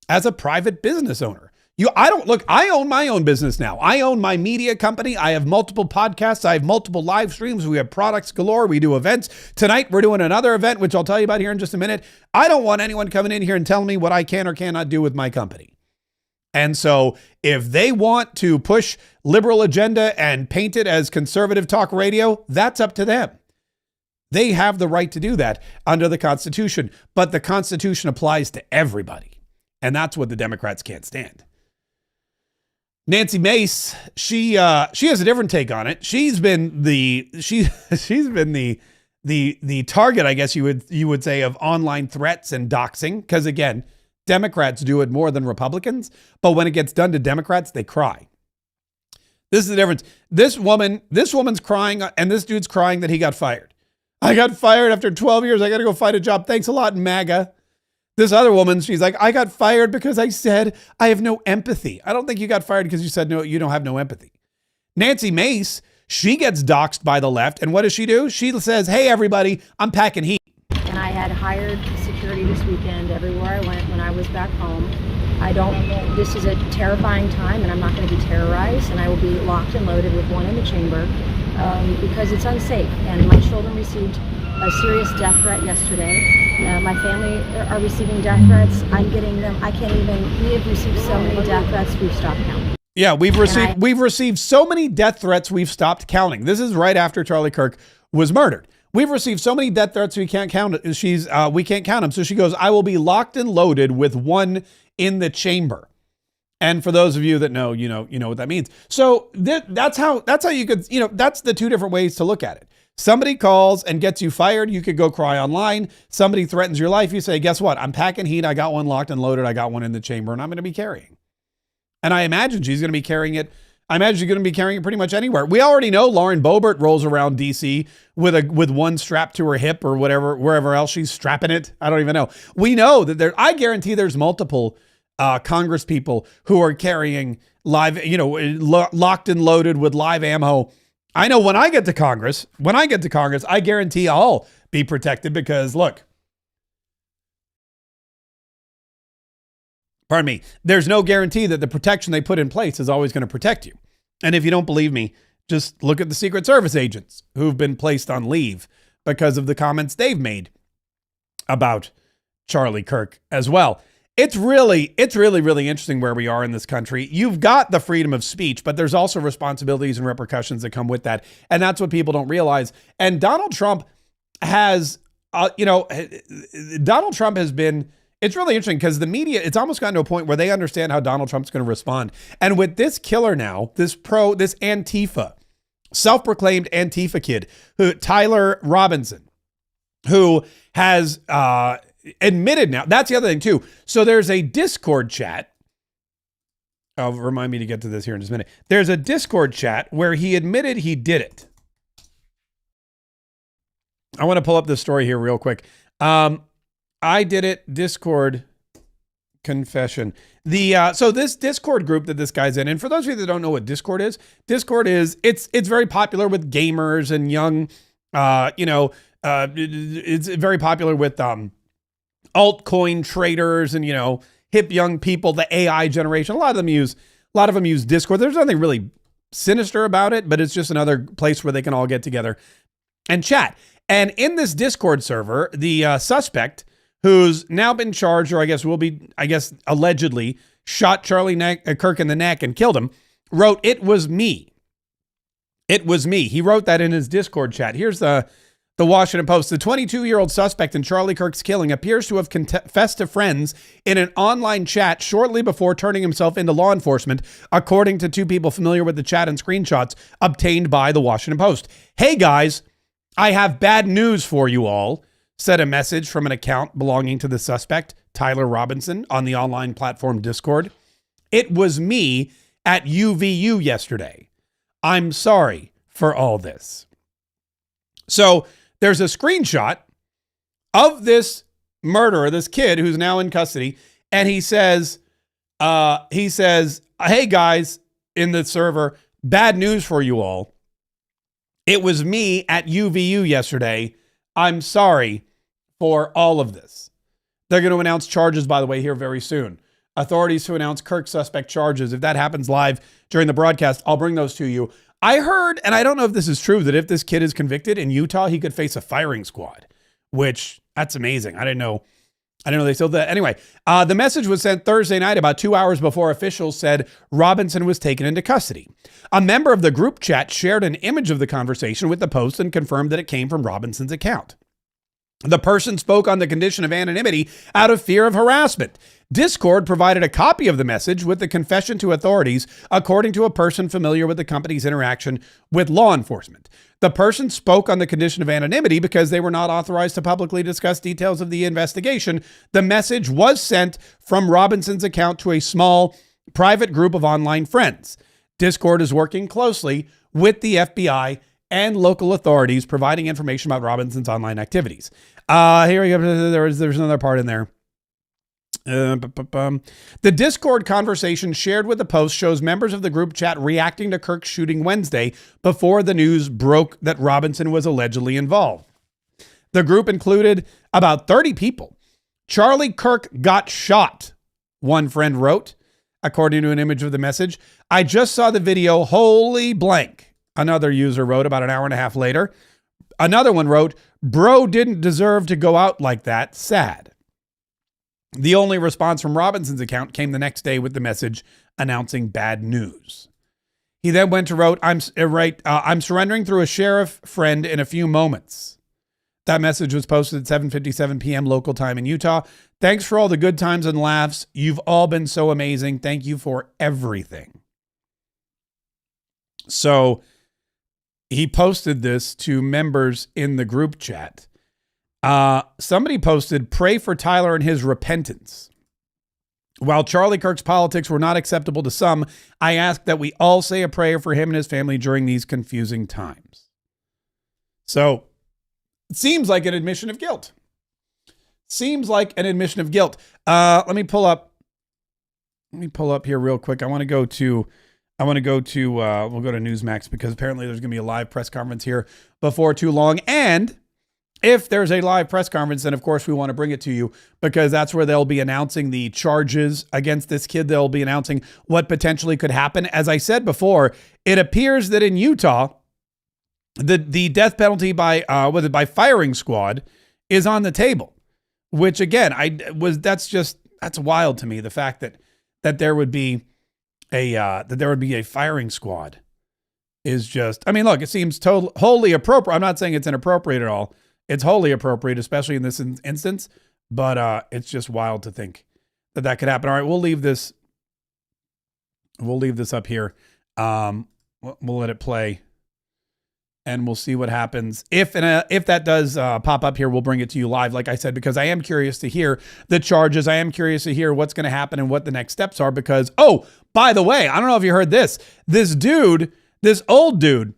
as a private business owner. I own my own business now. I own my media company. I have multiple podcasts. I have multiple live streams. We have products galore. We do events. Tonight, we're doing another event, which I'll tell you about here in just a minute. I don't want anyone coming in here and telling me what I can or cannot do with my company. And so if they want to push liberal agenda and paint it as conservative talk radio, that's up to them. They have the right to do that under the Constitution, but the Constitution applies to everybody. And that's what the Democrats can't stand. Nancy Mace, she has a different take on it. She's been the target, I guess you would say, of online threats and doxing. Because again, Democrats do it more than Republicans, but when it gets done to Democrats, they cry. This is the difference. This woman's crying, and this dude's crying that he got fired. I got fired after 12 years. I got to go find a job. Thanks a lot, MAGA. This other woman, she's like, I got fired because I said I have no empathy. I don't think you got fired because you said no, you don't have no empathy. Nancy Mace, she gets doxxed by the left. And what does she do? She says, hey, everybody, I'm packing heat. And I had hired security this weekend everywhere I went when I was back home. This is a terrifying time, and I'm not going to be terrorized, and I will be locked and loaded with one in the chamber because it's unsafe. And my children received a serious death threat yesterday. My family are receiving death threats. I'm getting them. We have received so many death threats, we've stopped counting. Yeah, we've received so many death threats, we've stopped counting. This is right after Charlie Kirk was murdered. We've received so many death threats we can't count it. We can't count them. So she goes, I will be locked and loaded with one in the chamber. And for those of you that know, you know what that means. So that's how you could, that's the two different ways to look at it. Somebody calls and gets you fired. You could go cry online. Somebody threatens your life. You say, guess what? I'm packing heat. I got one locked and loaded. I got one in the chamber, and I'm going to be carrying. And I imagine she's going to be carrying it. I imagine she's going to be carrying it pretty much anywhere. We already know Lauren Boebert rolls around DC with one strapped to her hip or wherever else she's strapping it. I don't even know. We know that I guarantee there's multiple Congress people who are carrying live, locked and loaded with live ammo. I know when I get to Congress, I guarantee I'll be protected because look, pardon me, there's no guarantee that the protection they put in place is always going to protect you. And if you don't believe me, just look at the Secret Service agents who've been placed on leave because of the comments they've made about Charlie Kirk as well. it's really interesting where we are in this country. You've got the freedom of speech, but there's also responsibilities and repercussions that come with that. And that's what people don't realize. And Donald Trump has, Donald Trump has been, it's really interesting because the media, it's almost gotten to a point where they understand how Donald Trump's going to respond. And with this killer now, this Antifa, self-proclaimed Antifa kid, Tyler Robinson, who has admitted now, that's the other thing too. So there's a Discord chat. Oh, remind me to get to this here in just a minute. There's a Discord chat where he admitted he did it. I want to pull up this story here real quick. I did it. Discord confession. So this Discord group that this guy's in, and for those of you that don't know what Discord is it's very popular with gamers and young, it's very popular with altcoin traders and hip young people, the AI generation. A lot of them use Discord. There's nothing really sinister about it, but it's just another place where they can all get together and chat. And in this Discord server, the suspect, who's now been charged, or allegedly shot Charlie Kirk in the neck and killed him, wrote, "It was me. It was me." He wrote that in his Discord chat. Here's the Washington Post. The 22-year-old suspect in Charlie Kirk's killing appears to have confessed to friends in an online chat shortly before turning himself into law enforcement, according to two people familiar with the chat and screenshots obtained by the Washington Post. "Hey guys, I have bad news for you all," said a message from an account belonging to the suspect, Tyler Robinson, on the online platform Discord. "It was me at UVU yesterday. I'm sorry for all this." So there's a screenshot of this murderer, this kid who's now in custody, and he says, "Hey guys," in the server, "bad news for you all. It was me at UVU yesterday. I'm sorry for all of this." They're going to announce charges, by the way, here very soon. Authorities to announce Kirk suspect charges. If that happens live during the broadcast, I'll bring those to you. I heard, and I don't know if this is true, that if this kid is convicted in Utah, he could face a firing squad, which that's amazing. I didn't know they still did that. Anyway, the message was sent Thursday night, about 2 hours before officials said Robinson was taken into custody. A member of the group chat shared an image of the conversation with the Post and confirmed that it came from Robinson's account. The person spoke on the condition of anonymity out of fear of harassment. Discord provided a copy of the message with the confession to authorities, according to a person familiar with the company's interaction with law enforcement. The person spoke on the condition of anonymity because they were not authorized to publicly discuss details of the investigation. The message was sent from Robinson's account to a small private group of online friends. Discord is working closely with the FBI and local authorities, providing information about Robinson's online activities. Here we go. There's another part in there. The Discord conversation shared with the Post shows members of the group chat reacting to Kirk's shooting Wednesday before the news broke that Robinson was allegedly involved. The group included about 30 people. "Charlie Kirk got shot," one friend wrote, according to an image of the message. "I just saw the video, holy blank," another user wrote about an hour and a half later. Another one wrote, "Bro didn't deserve to go out like that, sad." The only response from Robinson's account came the next day with the message announcing bad news. He then went to wrote, I'm surrendering through a sheriff friend in a few moments." That message was posted at 7:57 p.m. local time in Utah. "Thanks for all the good times and laughs. You've all been so amazing. Thank you for everything." So he posted this to members in the group chat. Somebody posted, "Pray for Tyler and his repentance. While Charlie Kirk's politics were not acceptable to some, I ask that we all say a prayer for him and his family during these confusing times." So it seems like an admission of guilt. Let me pull up here real quick. We'll go to Newsmax because apparently there's going to be a live press conference here before too long. And if there's a live press conference, then of course we want to bring it to you because that's where they'll be announcing the charges against this kid. They'll be announcing what potentially could happen. As I said before, it appears that in Utah, the death penalty by firing squad is on the table, which again, that's just That's wild to me. The fact that there would be a firing squad is just, I mean, look, it seems wholly appropriate. I'm not saying it's inappropriate at all. It's wholly appropriate, especially in this instance, but it's just wild to think that could happen. All right, we'll leave this up here. We'll let it play and we'll see what happens. If that does pop up here, we'll bring it to you live, like I said, because I am curious to hear the charges. I am curious to hear what's going to happen and what the next steps are, because, oh, by the way, I don't know if you heard this. This old dude,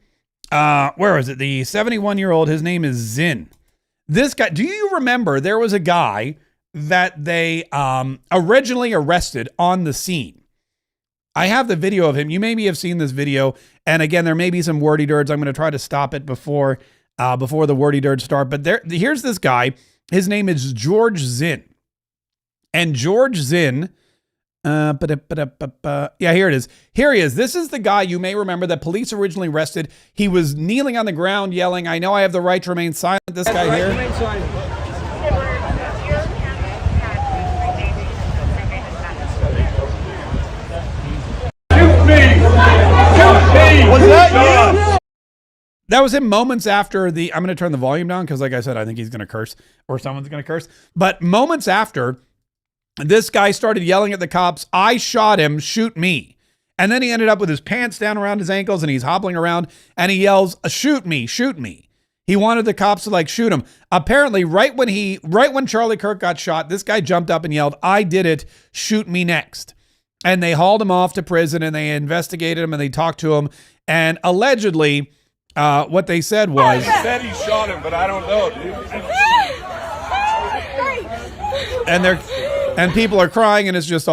where is it? The 71-year-old, his name is Zinn. This guy, do you remember there was a guy that they originally arrested on the scene? I have the video of him. You maybe have seen this video. And again, there may be some wordy-dirts. I'm going to try to stop it before the wordy-dirts start. But here's this guy. His name is George Zinn. And George Zinn, yeah, here it is. Here he is. This is the guy you may remember that police originally arrested. He was kneeling on the ground yelling, "I know I have the right to remain silent." This guy here. Was that you? That was him moments after I'm going to turn the volume down because, like I said, I think he's going to curse or someone's going to curse. But moments after, this guy started yelling at the cops, "I shot him, shoot me." And then he ended up with his pants down around his ankles and he's hobbling around and he yells, "Shoot me, shoot me." He wanted the cops to shoot him. Apparently, right when Charlie Kirk got shot, this guy jumped up and yelled, "I did it, shoot me next." And they hauled him off to prison and they investigated him and they talked to him. And allegedly, what they said was, He said he shot him, but I don't know, dude. and people are crying and it's just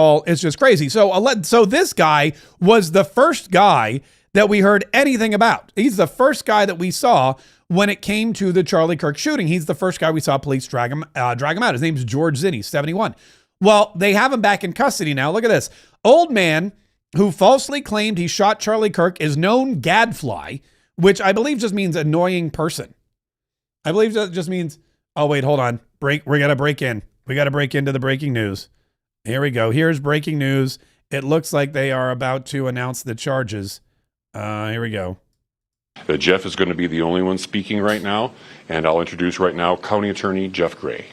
crazy. So this guy was the first guy that we heard anything about. He's the first guy that we saw when it came to the Charlie Kirk shooting. He's the first guy we saw police drag him out. His name's George Zinn. He's 71. Well, they have him back in custody now. Look at this. Old man who falsely claimed he shot Charlie Kirk is known gadfly, which I believe just means annoying person. I believe that just means, oh, wait, hold on. We got to break in. We got to break into the breaking news. Here we go. Here's breaking news. It looks like they are about to announce the charges. Here we go. Jeff is going to be the only one speaking right now, and I'll introduce right now County Attorney Jeff Gray.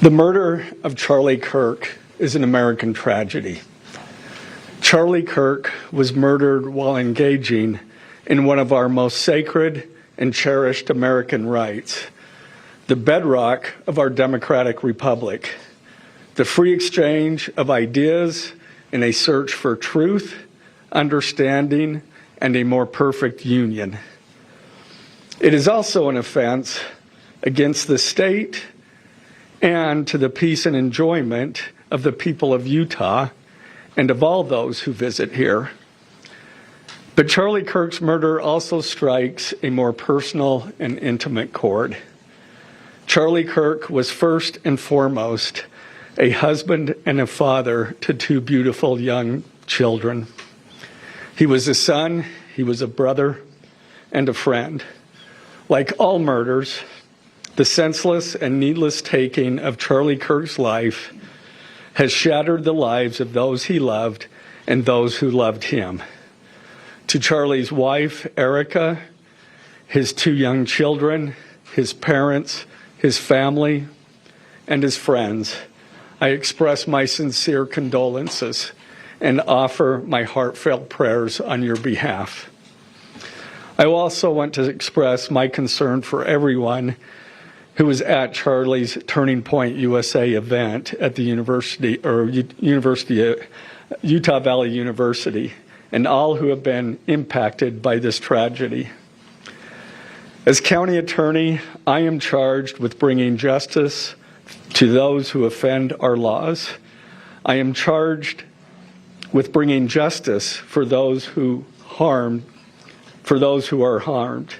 The murder of Charlie Kirk is an American tragedy. Charlie Kirk was murdered while engaging in one of our most sacred and cherished American rights, the bedrock of our democratic republic, the free exchange of ideas in a search for truth, understanding, and a more perfect union. It is also an offense against the state and to the peace and enjoyment of the people of Utah and of all those who visit here. But Charlie Kirk's murder also strikes a more personal and intimate chord. Charlie Kirk was first and foremost a husband and a father to two beautiful young children. He was a son, he was a brother, and a friend. Like all murders, the senseless and needless taking of Charlie Kirk's life has shattered the lives of those he loved and those who loved him. To Charlie's wife, Erica, his two young children, his parents, his family, and his friends, I express my sincere condolences and offer my heartfelt prayers on your behalf. I also want to express my concern for everyone who was at Charlie's Turning Point USA event at the Utah Valley University, and all who have been impacted by this tragedy. As county attorney, I am charged with bringing justice to those who offend our laws. I am charged with bringing justice for those who are harmed.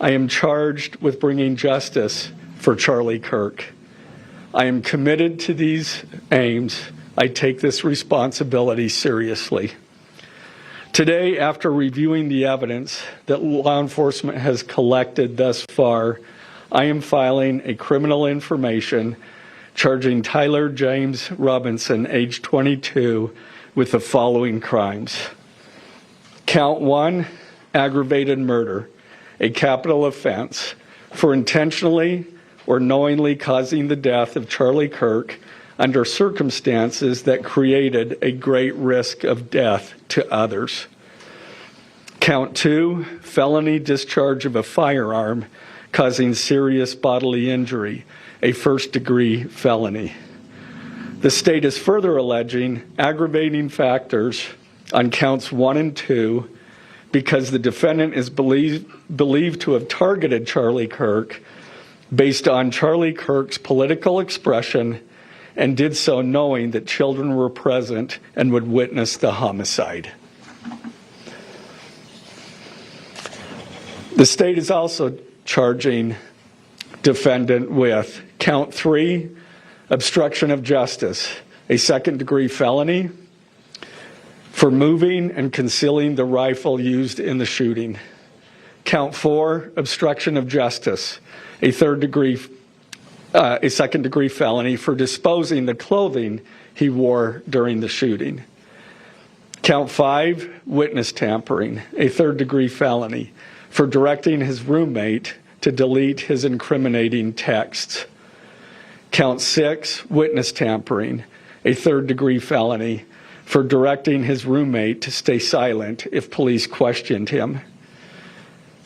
I am charged with bringing justice for Charlie Kirk. I am committed to these aims. I take this responsibility seriously. Today, after reviewing the evidence that law enforcement has collected thus far, I am filing a criminal information charging Tyler James Robinson, age 22, with the following crimes. Count 1, aggravated murder, a capital offense, for intentionally or knowingly causing the death of Charlie Kirk under circumstances that created a great risk of death to others. Count 2, felony discharge of a firearm causing serious bodily injury, a first-degree felony. The state is further alleging aggravating factors on counts 1 and 2 because the defendant is believed to have targeted Charlie Kirk based on Charlie Kirk's political expression and did so knowing that children were present and would witness the homicide. The state is also charging defendant with count 3, obstruction of justice, a second-degree felony for moving and concealing the rifle used in the shooting. Count 4, obstruction of justice, a second-degree felony for disposing the clothing he wore during the shooting. Count 5, witness tampering, a third-degree felony for directing his roommate to delete his incriminating texts. Count 6, witness tampering, a third-degree felony for directing his roommate to stay silent if police questioned him.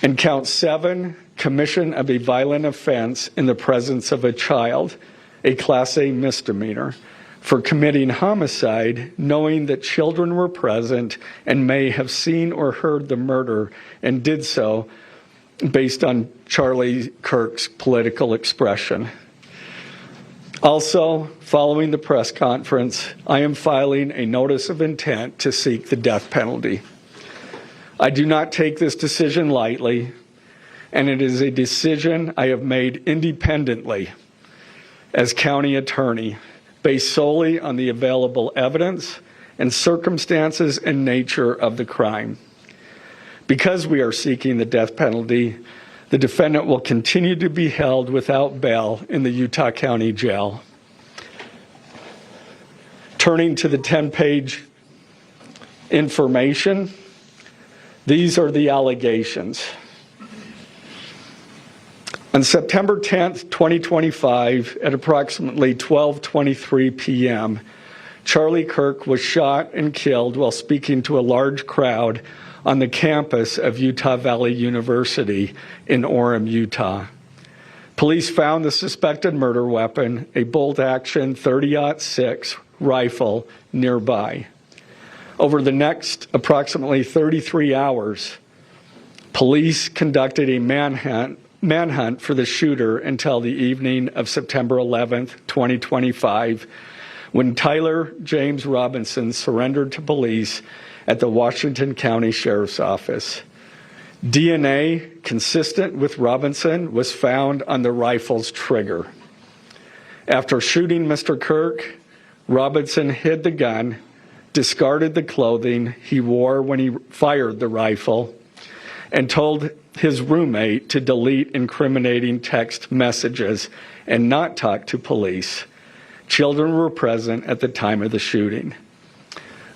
And count 7, commission of a violent offense in the presence of a child, a Class A misdemeanor, for committing homicide knowing that children were present and may have seen or heard the murder and did so based on Charlie Kirk's political expression. Also, following the press conference, I am filing a notice of intent to seek the death penalty. I do not take this decision lightly, and it is a decision I have made independently as county attorney, based solely on the available evidence and circumstances and nature of the crime. Because we are seeking the death penalty, the defendant will continue to be held without bail in the Utah County Jail. Turning to the 10-page information, these are the allegations. On September 10th, 2025, at approximately 12:23 p.m., Charlie Kirk was shot and killed while speaking to a large crowd on the campus of Utah Valley University in Orem, Utah. Police found the suspected murder weapon, a bolt-action .30-06 rifle, nearby. Over the next approximately 33 hours, police conducted a manhunt for the shooter until the evening of September 11th, 2025, when Tyler James Robinson surrendered to police at the Washington County Sheriff's Office. DNA consistent with Robinson was found on the rifle's trigger. After shooting Mr. Kirk, Robinson hid the gun, discarded the clothing he wore when he fired the rifle, and told his roommate to delete incriminating text messages and not talk to police. Children were present at the time of the shooting.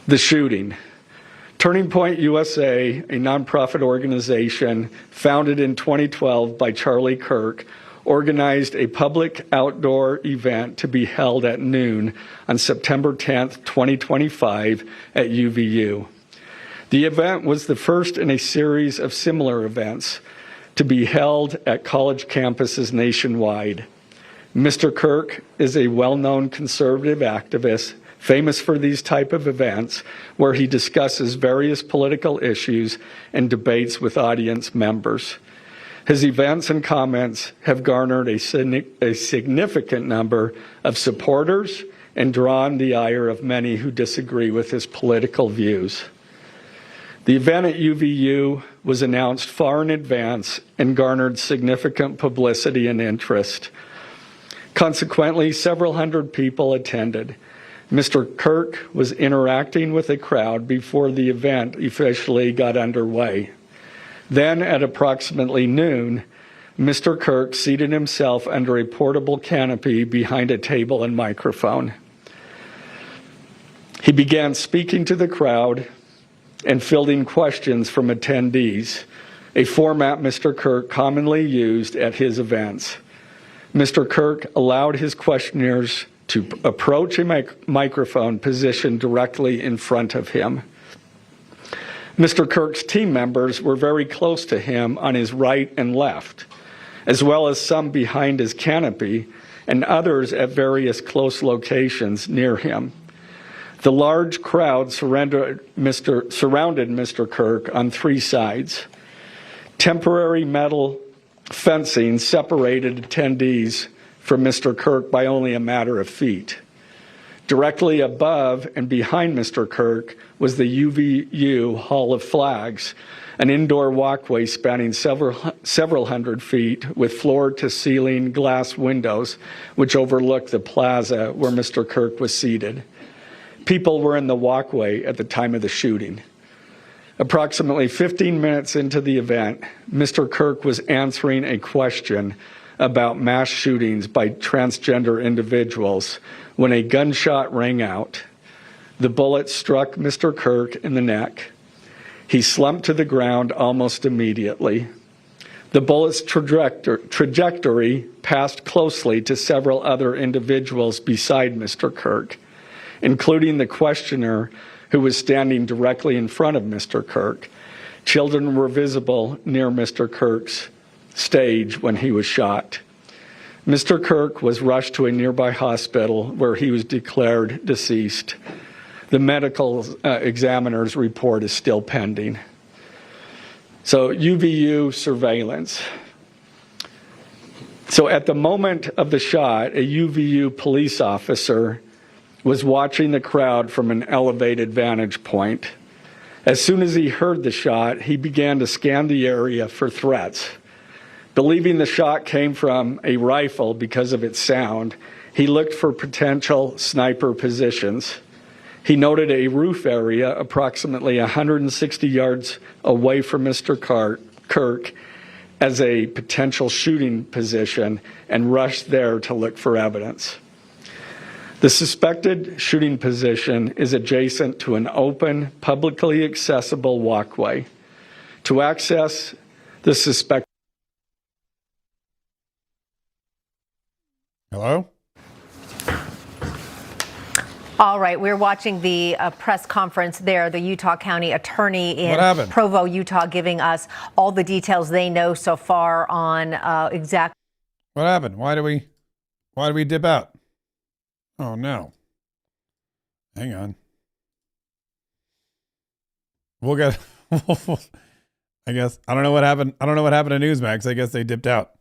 The shooting. Turning Point USA, a nonprofit organization founded in 2012 by Charlie Kirk, organized a public outdoor event to be held at noon on September 10th, 2025 at UVU. The event was the first in a series of similar events to be held at college campuses nationwide. Mr. Kirk is a well-known conservative activist famous for these type of events where he discusses various political issues and debates with audience members. His events and comments have garnered a significant number of supporters and drawn the ire of many who disagree with his political views. The event at UVU was announced far in advance and garnered significant publicity and interest. Consequently, several hundred people attended. Mr. Kirk was interacting with the crowd before the event officially got underway. Then, at approximately noon, Mr. Kirk seated himself under a portable canopy behind a table and microphone. He began speaking to the crowd and fielding questions from attendees, a format Mr. Kirk commonly used at his events. Mr. Kirk allowed his questioners to approach a microphone positioned directly in front of him. Mr. Kirk's team members were very close to him on his right and left, as well as some behind his canopy and others at various close locations near him. The large crowd surrounded Mr. Kirk on three sides. Temporary metal fencing separated attendees from Mr. Kirk by only a matter of feet. Directly above and behind Mr. Kirk was the UVU Hall of Flags, an indoor walkway spanning several hundred feet with floor-to-ceiling glass windows which overlooked the plaza where Mr. Kirk was seated. People were in the walkway at the time of the shooting. Approximately 15 minutes into the event, Mr. Kirk was answering a question about mass shootings by transgender individuals when a gunshot rang out. The bullet struck Mr. Kirk in the neck. He slumped to the ground almost immediately. The bullet's trajectory passed closely to several other individuals beside Mr. Kirk, including the questioner who was standing directly in front of Mr. Kirk. Children were visible near Mr. Kirk's stage when he was shot. Mr. Kirk was rushed to a nearby hospital where he was declared deceased. The medical examiner's report is still pending. So UVU surveillance. So at the moment of the shot, a UVU police officer was watching the crowd from an elevated vantage point. As soon as he heard the shot, he began to scan the area for threats. Believing the shot came from a rifle because of its sound, he looked for potential sniper positions. He noted a roof area approximately 160 yards away from Mr. Kirk as a potential shooting position and rushed there to look for evidence. The suspected shooting position is adjacent to an open, publicly accessible walkway. To access the suspected... Hello? All right, we're watching the press conference there. The Utah County Attorney in Provo, Utah, giving us all the details they know so far on exactly. What happened? Why do we dip out? Oh no. Hang on. We'll get I guess I don't know what happened. I don't know what happened to Newsmax. I guess they dipped out.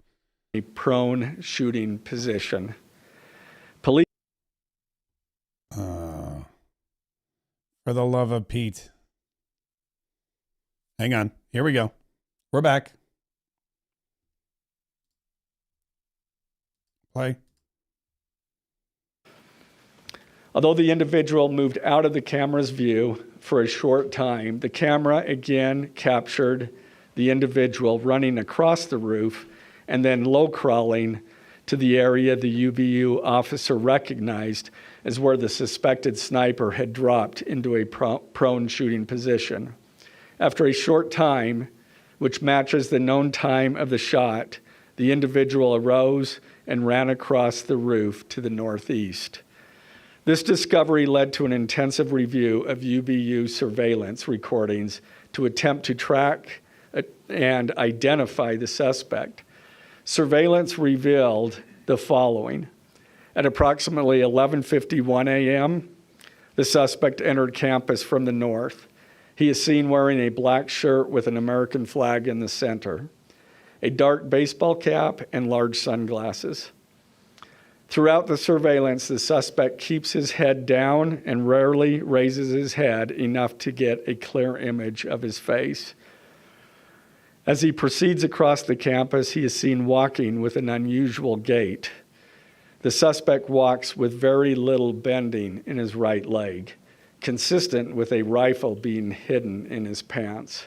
A prone shooting position. Police. For the love of Pete. Hang on. Here we go. We're back. Play. Although the individual moved out of the camera's view for a short time, the camera again captured the individual running across the roof and then low crawling to the area the UVU officer recognized as where the suspected sniper had dropped into a prone shooting position. After a short time, which matches the known time of the shot, the individual arose and ran across the roof to the northeast. This discovery led to an intensive review of UVU surveillance recordings to attempt to track and identify the suspect. Surveillance revealed the following. At approximately 11:51 a.m., the suspect entered campus from the north. He is seen wearing a black shirt with an American flag in the center, a dark baseball cap, and large sunglasses. Throughout the surveillance, the suspect keeps his head down and rarely raises his head enough to get a clear image of his face. As he proceeds across the campus, he is seen walking with an unusual gait. The suspect walks with very little bending in his right leg, consistent with a rifle being hidden in his pants.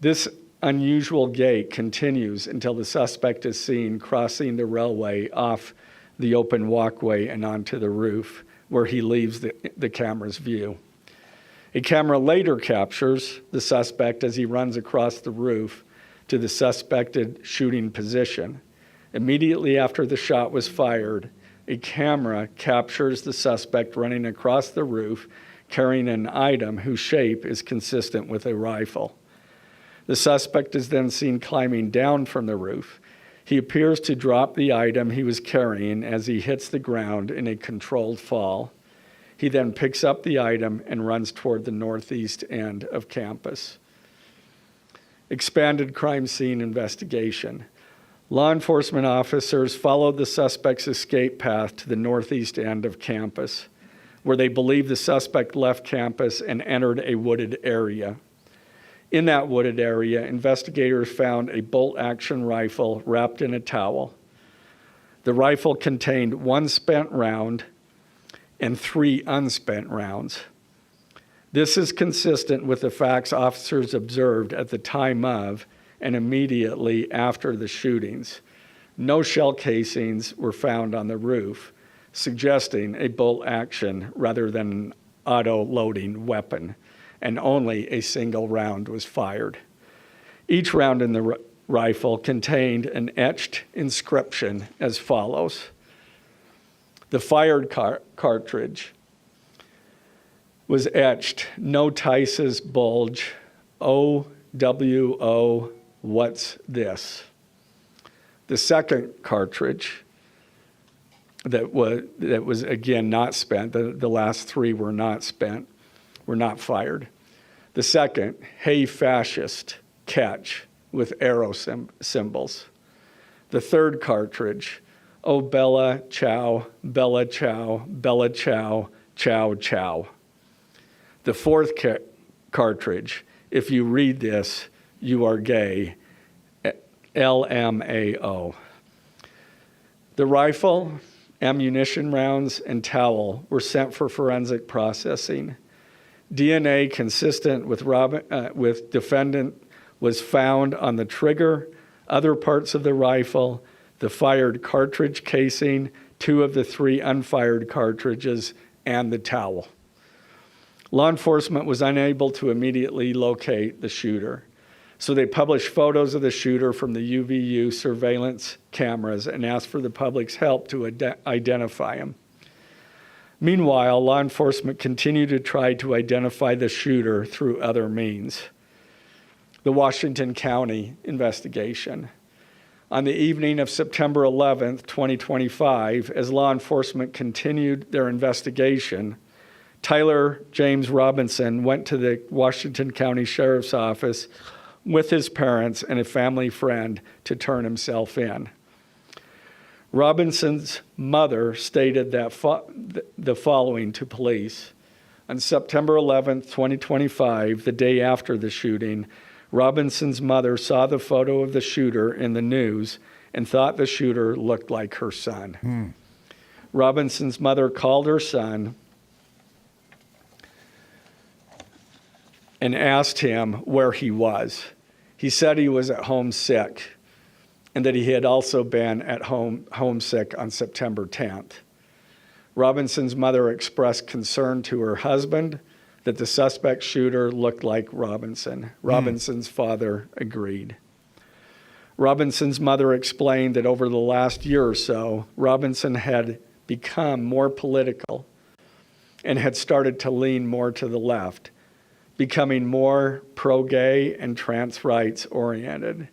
This unusual gait continues until the suspect is seen crossing the railway off the open walkway and onto the roof, where he leaves the camera's view. A camera later captures the suspect as he runs across the roof to the suspected shooting position. Immediately after the shot was fired, a camera captures the suspect running across the roof carrying an item whose shape is consistent with a rifle. The suspect is then seen climbing down from the roof. He appears to drop the item he was carrying as he hits the ground in a controlled fall. He then picks up the item and runs toward the northeast end of campus. Expanded crime scene investigation. Law enforcement officers followed the suspect's escape path to the northeast end of campus, where they believe the suspect left campus and entered a wooded area. In that wooded area, investigators found a bolt-action rifle wrapped in a towel. The rifle contained 1 spent round and 3 unspent rounds. This is consistent with the facts officers observed at the time of and immediately after the shootings. No shell casings were found on the roof, suggesting a bolt action rather than an auto-loading weapon, and only a single round was fired. Each round in the rifle contained an etched inscription as follows. The fired cartridge was etched, "No Tice's bulge, OWO, what's this?" The second cartridge that was again not spent, the last 3 were not spent, were not fired. The second, "Hey fascist, catch," with arrow symbols. The third cartridge, "Oh Bella Chow, Bella Chow, Bella Chow, Chow Chow." The fourth cartridge, "If you read this, you are gay," LMAO. The rifle, ammunition rounds, and towel were sent for forensic processing. DNA consistent with defendant was found on the trigger, other parts of the rifle, the fired cartridge casing, 2 of the 3 unfired cartridges, and the towel. Law enforcement was unable to immediately locate the shooter, so they published photos of the shooter from the UVU surveillance cameras and asked for the public's help to identify him. Meanwhile, law enforcement continued to try to identify the shooter through other means. The Washington County investigation. On the evening of September 11th, 2025, as law enforcement continued their investigation, Tyler James Robinson went to the Washington County Sheriff's Office with his parents and a family friend to turn himself in. Robinson's mother stated that the following to police. On September 11th, 2025, the day after the shooting, Robinson's mother saw the photo of the shooter in the news and thought the shooter looked like her son. Robinson's mother called her son and asked him where he was. He said he was at home sick and that he had also been at home homesick on September 10th. Robinson's mother expressed concern to her husband that the suspect shooter looked like Robinson. Robinson's father agreed. Robinson's mother explained that over the last year or so, Robinson had become more political and had started to lean more to the left, becoming more pro-gay and trans rights oriented.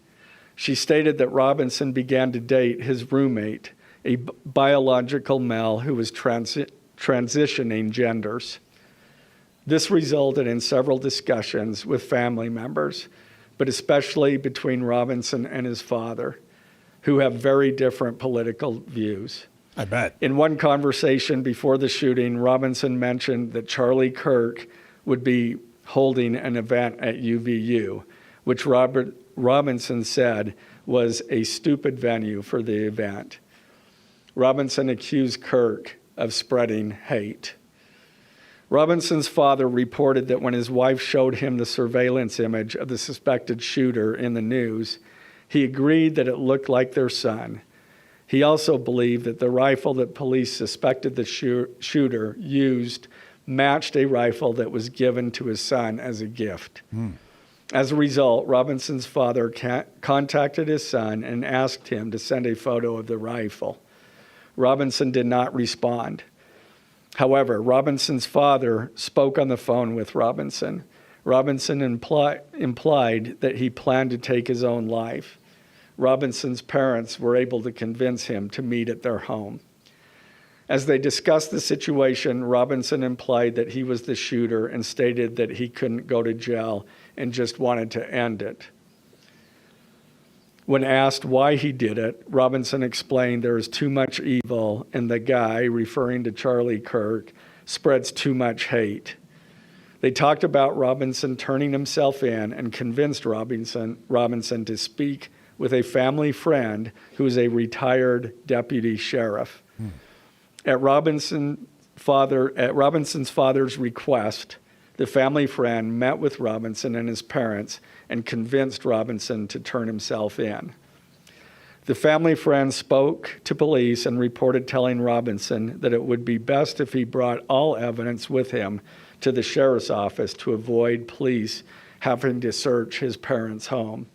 She stated that Robinson began to date his roommate, a biological male who was transitioning genders. This resulted in several discussions with family members, but especially between Robinson and his father, who have very different political views. I bet. In one conversation before the shooting, Robinson mentioned that Charlie Kirk would be holding an event at UVU, which Robinson said was a stupid venue for the event. Robinson accused Kirk of spreading hate. Robinson's father reported that when his wife showed him the surveillance image of the suspected shooter in the news, he agreed that it looked like their son. He also believed that the rifle that police suspected the shooter used matched a rifle that was given to his son as a gift. As a result, Robinson's father contacted his son and asked him to send a photo of the rifle. Robinson did not respond. However, Robinson's father spoke on the phone with Robinson. Robinson implied that he planned to take his own life. Robinson's parents were able to convince him to meet at their home. As they discussed the situation, Robinson implied that he was the shooter and stated that he couldn't go to jail and just wanted to end it. When asked why he did it, Robinson explained there is too much evil and the guy, referring to Charlie Kirk, spreads too much hate. They talked about Robinson turning himself in and convinced Robinson to speak with a family friend who is a retired deputy sheriff. At Robinson's father's request, the family friend met with Robinson and his parents and convinced Robinson to turn himself in. The family friend spoke to police and reported telling Robinson that it would be best if he brought all evidence with him to the sheriff's office to avoid police having to search his parents' home.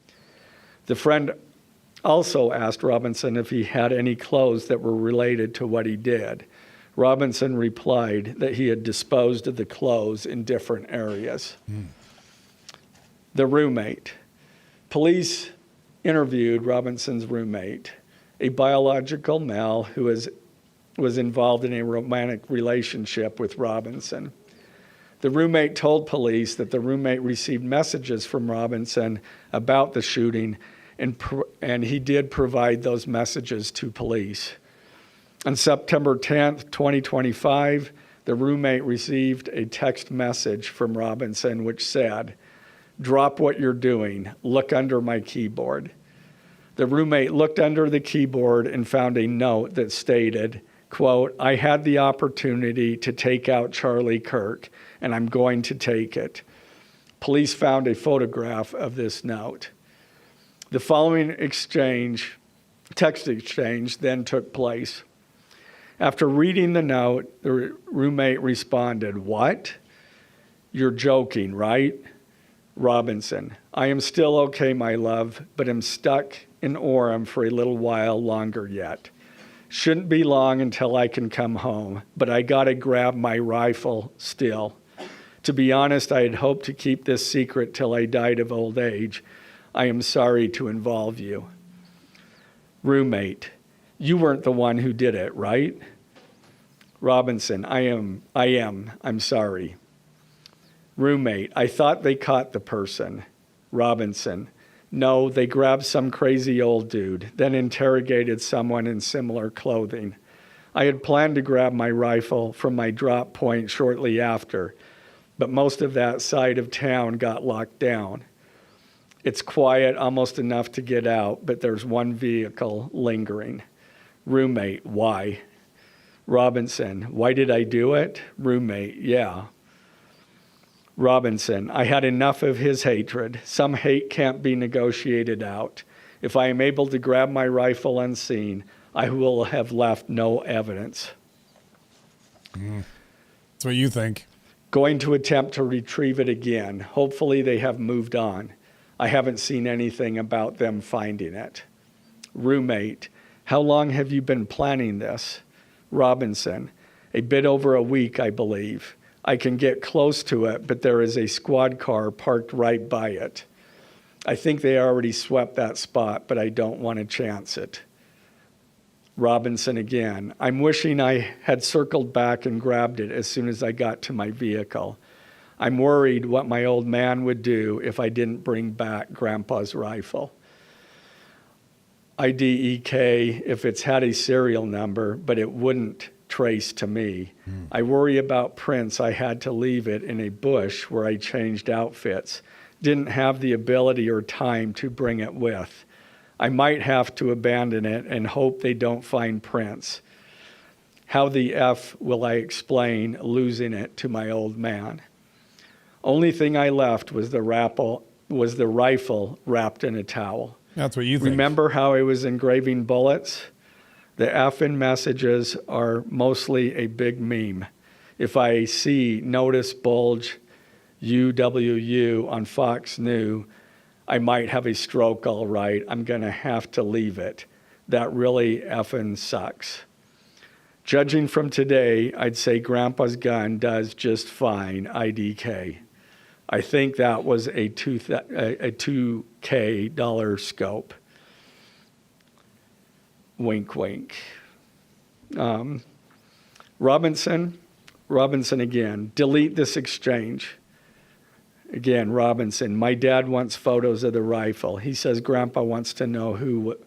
The friend also asked Robinson if he had any clothes that were related to what he did. Robinson replied that he had disposed of the clothes in different areas. The roommate. Police interviewed Robinson's roommate, a biological male who was involved in a romantic relationship with Robinson. The roommate told police that the roommate received messages from Robinson about the shooting, and he did provide those messages to police. On September 10th, 2025, the roommate received a text message from Robinson which said, "Drop what you're doing. Look under my keyboard." The roommate looked under the keyboard and found a note that stated, quote, "I had the opportunity to take out Charlie Kirk, and I'm going to take it." Police found a photograph of this note. The following text exchange then took place. After reading the note, the roommate responded, "What? You're joking, right?" Robinson, "I am still okay, my love, but am stuck in Orem for a little while longer yet. Shouldn't be long until I can come home, but I gotta grab my rifle still. To be honest, I had hoped to keep this secret till I died of old age. I am sorry to involve you." Roommate, "You weren't the one who did it, right?" Robinson, I am. I'm sorry." Roommate, "I thought they caught the person." Robinson, "No, they grabbed some crazy old dude, then interrogated someone in similar clothing. I had planned to grab my rifle from my drop point shortly after, but most of that side of town got locked down. It's quiet, almost enough to get out, but there's one vehicle lingering." Roommate, "Why?" Robinson, "Why did I do it?" Roommate, "Yeah." Robinson, "I had enough of his hatred. Some hate can't be negotiated out. If I am able to grab my rifle unseen, I will have left no evidence." That's what you think. Going to attempt to retrieve it again. Hopefully they have moved on. I haven't seen anything about them finding it. Roommate, "How long have you been planning this?" Robinson, "A bit over a week, I believe. I can get close to it, but there is a squad car parked right by it. I think they already swept that spot, but I don't want to chance it." Robinson again, "I'm wishing I had circled back and grabbed it as soon as I got to my vehicle. I'm worried what my old man would do if I didn't bring back Grandpa's rifle. IDEK if it's had a serial number, but it wouldn't trace to me. I worry about prints. I had to leave it in a bush where I changed outfits. Didn't have the ability or time to bring it with. I might have to abandon it and hope they don't find prints. How the F will I explain losing it to my old man? Only thing I left was the rifle wrapped in a towel. That's what you think. Remember how I was engraving bullets? The F in messages are mostly a big meme. If I see notice bulge UWU on Fox News, I might have a stroke all right. I'm going to have to leave it. That really effing sucks. Judging from today, I'd say Grandpa's gun does just fine, IDK. I think that was a $2K dollar scope. Wink, wink. Robinson again, delete this exchange. Again, Robinson, my dad wants photos of the rifle. He says Grandpa wants to know who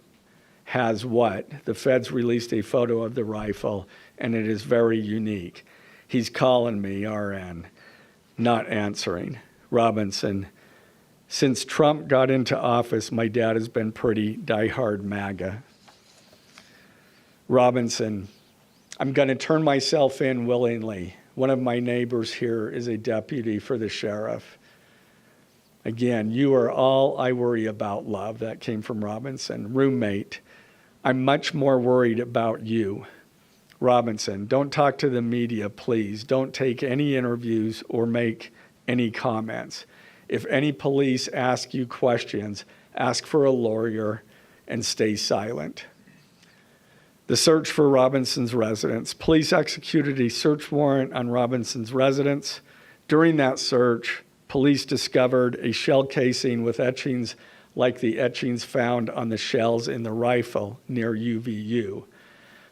has what. The feds released a photo of the rifle, and it is very unique. He's calling me, RN, not answering. Robinson, since Trump got into office, my dad has been pretty diehard MAGA. Robinson, I'm going to turn myself in willingly. One of my neighbors here is a deputy for the sheriff. Again, you are all I worry about, love. That came from Robinson. Roommate, I'm much more worried about you. Robinson, don't talk to the media, please. Don't take any interviews or make any comments. If any police ask you questions, ask for a lawyer and stay silent. The search for Robinson's residence. Police executed a search warrant on Robinson's residence. During that search, police discovered a shell casing with etchings like the etchings found on the shells in the rifle near UVU.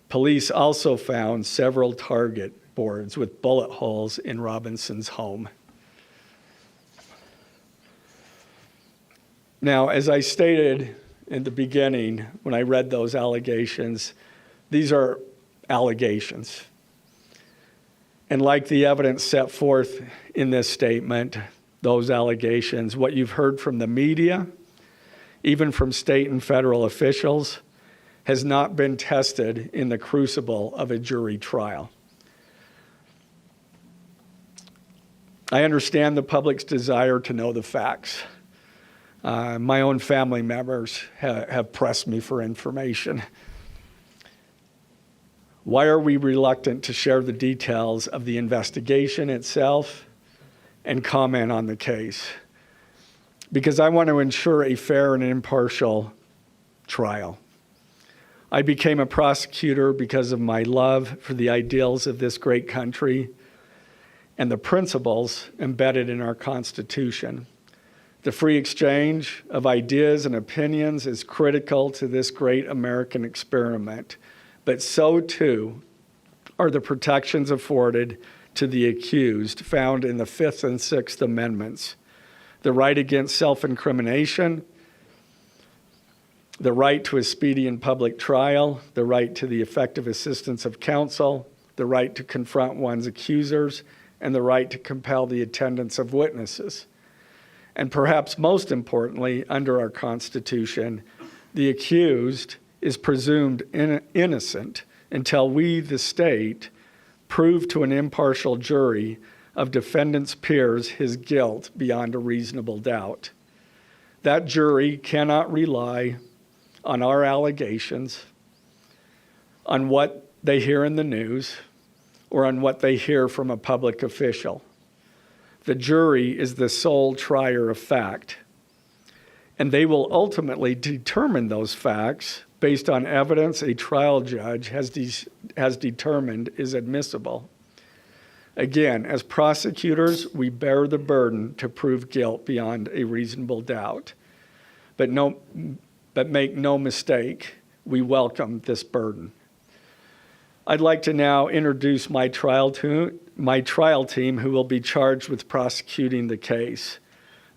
Police also found several target boards with bullet holes in Robinson's home. Now, as I stated in the beginning, when I read those allegations, these are allegations. And like the evidence set forth in this statement, those allegations, what you've heard from the media, even from state and federal officials, has not been tested in the crucible of a jury trial. I understand the public's desire to know the facts. My own family members have pressed me for information. Why are we reluctant to share the details of the investigation itself and comment on the case? Because I want to ensure a fair and impartial trial. I became a prosecutor because of my love for the ideals of this great country and the principles embedded in our Constitution. The free exchange of ideas and opinions is critical to this great American experiment, but so too are the protections afforded to the accused found in the Fifth and Sixth Amendments. The right against self-incrimination, the right to a speedy and public trial, the right to the effective assistance of counsel, the right to confront one's accusers, and the right to compel the attendance of witnesses. And perhaps most importantly, under our Constitution, the accused is presumed innocent until we, the state, prove to an impartial jury of defendant's peers his guilt beyond a reasonable doubt. That jury cannot rely on our allegations, on what they hear in the news, or on what they hear from a public official. The jury is the sole trier of fact, and they will ultimately determine those facts based on evidence a trial judge has determined is admissible. Again, as prosecutors, we bear the burden to prove guilt beyond a reasonable doubt. But make no mistake, we welcome this burden. I'd like to now introduce my trial team who will be charged with prosecuting the case.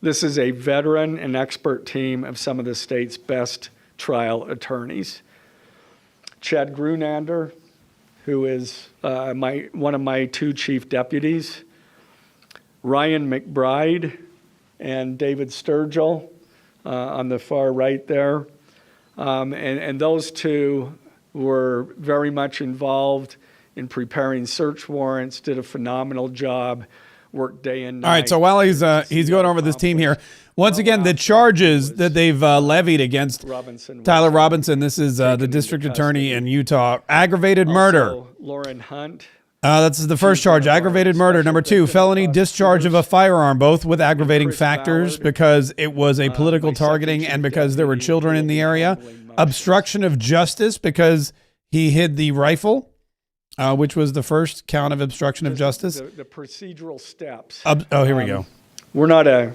This is a veteran and expert team of some of the state's best trial attorneys. Chad Grunander, who is one of my two chief deputies, Ryan McBride and David Sturgill on the far right there. And those two were very much involved in preparing search warrants, did a phenomenal job, worked day and night. All right, so while he's going over this team here, once again, the charges that they've levied against Tyler Robinson, this is the district attorney in Utah, aggravated murder. Lauren Hunt. That's the first charge, aggravated murder. Number 2, felony discharge of a firearm, both with aggravating factors because it was a political targeting and because there were children in the area. Obstruction of justice because he hid the rifle, which was the first count of obstruction of justice. The procedural steps. Here we go. We're not a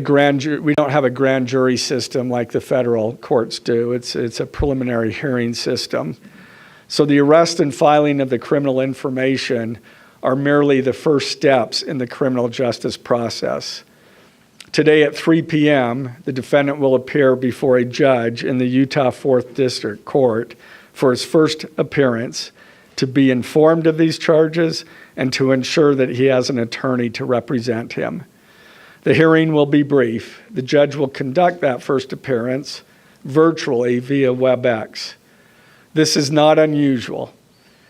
grand jury. We don't have a grand jury system like the federal courts do. It's a preliminary hearing system. So the arrest and filing of the criminal information are merely the first steps in the criminal justice process. Today at 3 p.m., the defendant will appear before a judge in the Utah 4th District Court for his first appearance to be informed of these charges and to ensure that he has an attorney to represent him. The hearing will be brief. The judge will conduct that first appearance virtually via WebEx. This is not unusual.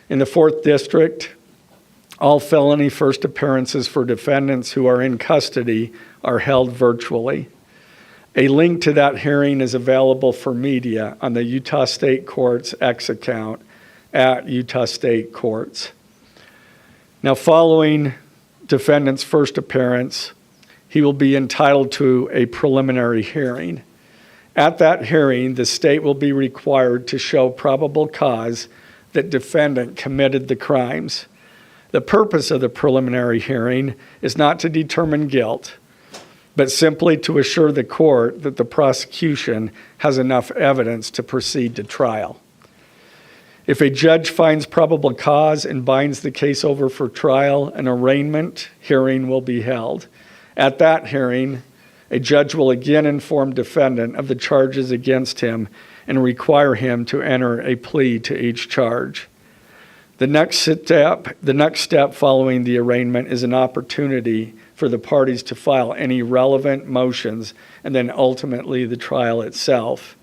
In the 4th District, all felony first appearances for defendants who are in custody are held virtually. A link to that hearing is available for media on the Utah State Court's X account at Utah State Courts. Now, following defendant's first appearance, he will be entitled to a preliminary hearing. At that hearing, the state will be required to show probable cause that defendant committed the crimes. The purpose of the preliminary hearing is not to determine guilt, but simply to assure the court that the prosecution has enough evidence to proceed to trial. If a judge finds probable cause and binds the case over for trial, an arraignment hearing will be held. At that hearing, a judge will again inform defendant of the charges against him and require him to enter a plea to each charge. The next step following the arraignment is an opportunity for the parties to file any relevant motions and then ultimately the trial itself.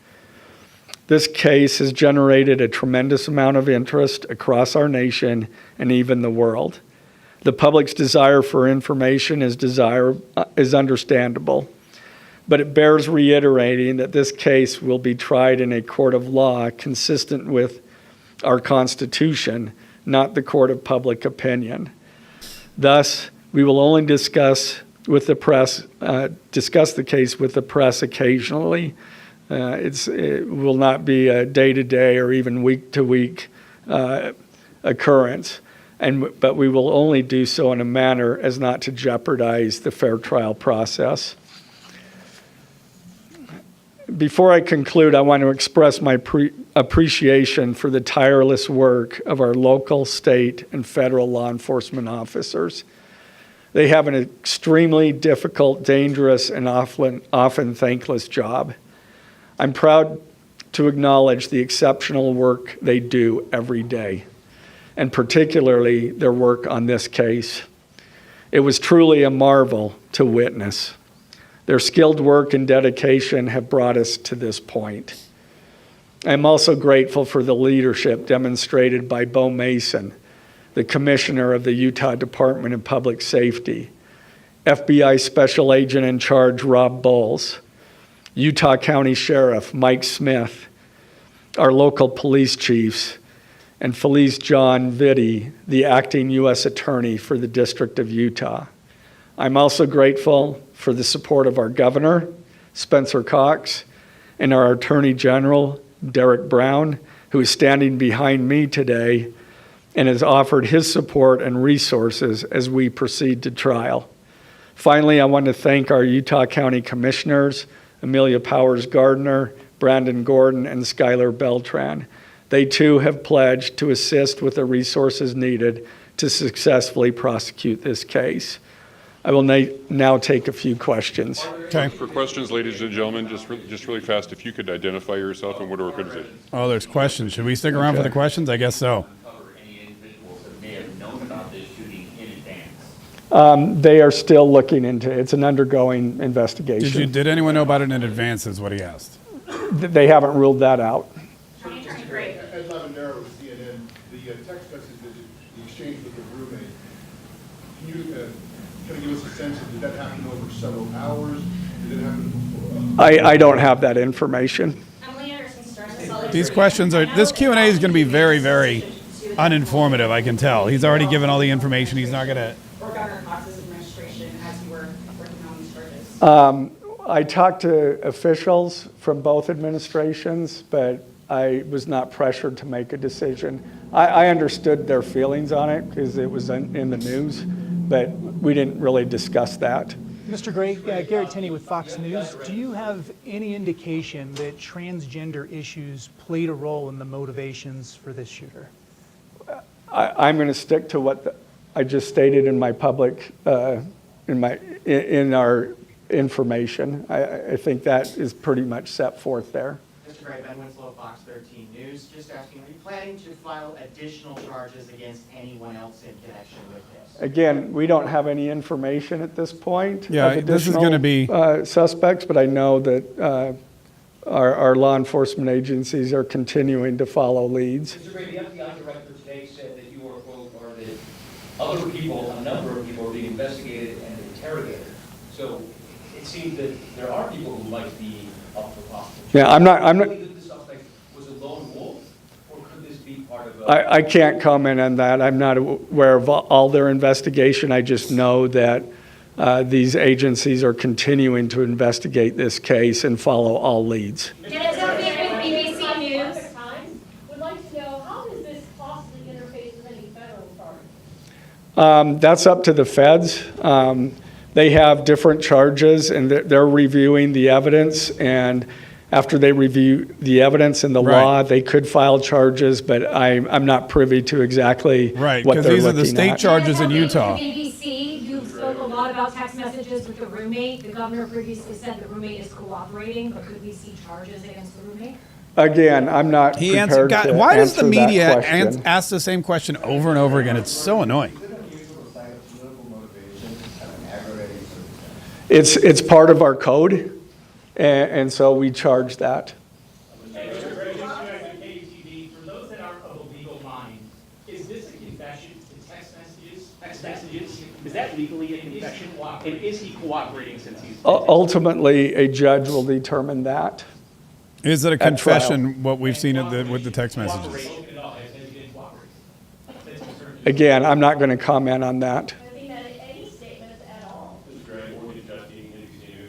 This case has generated a tremendous amount of interest across our nation and even the world. The public's desire for information is understandable, but it bears reiterating that this case will be tried in a court of law consistent with our Constitution, not the court of public opinion. Thus, we will only discuss the case with the press occasionally. It will not be a day-to-day or even week-to-week occurrence, but we will only do so in a manner as not to jeopardize the fair trial process. Before I conclude, I want to express my appreciation for the tireless work of our local, state, and federal law enforcement officers. They have an extremely difficult, dangerous, and often thankless job. I'm proud to acknowledge the exceptional work they do every day, and particularly their work on this case. It was truly a marvel to witness. Their skilled work and dedication have brought us to this point. I'm also grateful for the leadership demonstrated by Bo Mason, the Commissioner of the Utah Department of Public Safety, FBI Special Agent in Charge Rob Bowles, Utah County Sheriff Mike Smith, our local police chiefs, and Felice John Vitti, the acting U.S. Attorney for the District of Utah. I'm also grateful for the support of our Governor, Spencer Cox, and our Attorney General, Derek Brown, who is standing behind me today and has offered his support and resources as we proceed to trial. Finally, I want to thank our Utah County Commissioners, Amelia Powers Gardner, Brandon Gordon, and Skylar Beltran. They too have pledged to assist with the resources needed to successfully prosecute this case. I will now take a few questions. Okay. For questions, ladies and gentlemen, just really fast, if you could identify yourself and what organization. Oh, there's questions. Should we stick around for the questions? I guess so. They are still looking into it. It's an undergoing investigation. Did anyone know about it in advance is what he asked. They haven't ruled that out. Ed Lavendera with CNN, the text message exchange with the roommate. Can you kind of give us a sense of, did that happen over several hours? Did it happen before? I don't have that information. These questions are, this Q&A is going to be very, very uninformative, I can tell. He's already given all the information. He's not going to... Or Governor Cox's administration as you were working on these charges? I talked to officials from both administrations, but I was not pressured to make a decision. I understood their feelings on it because it was in the news, but we didn't really discuss that. Mr. Gray, Garrett Tenney with Fox News. Do you have any indication that transgender issues played a role in the motivations for this shooter? I'm going to stick to what I just stated in my public, in our information. I think that is pretty much set forth there. Mr. Gray, Ben Winslow, Fox 13 News. Just asking, are you planning to file additional charges against anyone else in connection with this? Again, we don't have any information at this point. Yeah, of this is going to be suspects, but I know that our law enforcement agencies are continuing to follow leads. Mr. Gray, the FBI director today said that you are, quote, or that other people, a number of people are being investigated and interrogated. So it seems that there are people who might be up for prosecution. Yeah, I'm not. Do you think that the suspect was a lone wolf, or could this be part of I can't comment on that. I'm not aware of all their investigation. I just know that these agencies are continuing to investigate this case and follow all leads. Dennis O'Meara with BBC News. Would like to know, how does this possibly interface with any federal charges? That's up to the feds. They have different charges, and they're reviewing the evidence. And after they review the evidence and the law, they could file charges. But I'm not privy to exactly what they're looking at. Because these are the state charges in Utah. BBC, you spoke a lot about text messages with the roommate. The governor previously said the roommate is cooperating, but could we see charges against the roommate? Again, I'm not prepared to why does the answer media that question. ask the same question over and over again? It's so annoying. It's part of our code, and so we charge that. For those that aren't of a legal mind, is this a confession to text messages? Text messages? Is that legally a confession? And is he cooperating since he's... Ultimately, a judge will determine that. Is it a at trial. confession, what we've seen with the text messages? Again, I'm not going to comment on that.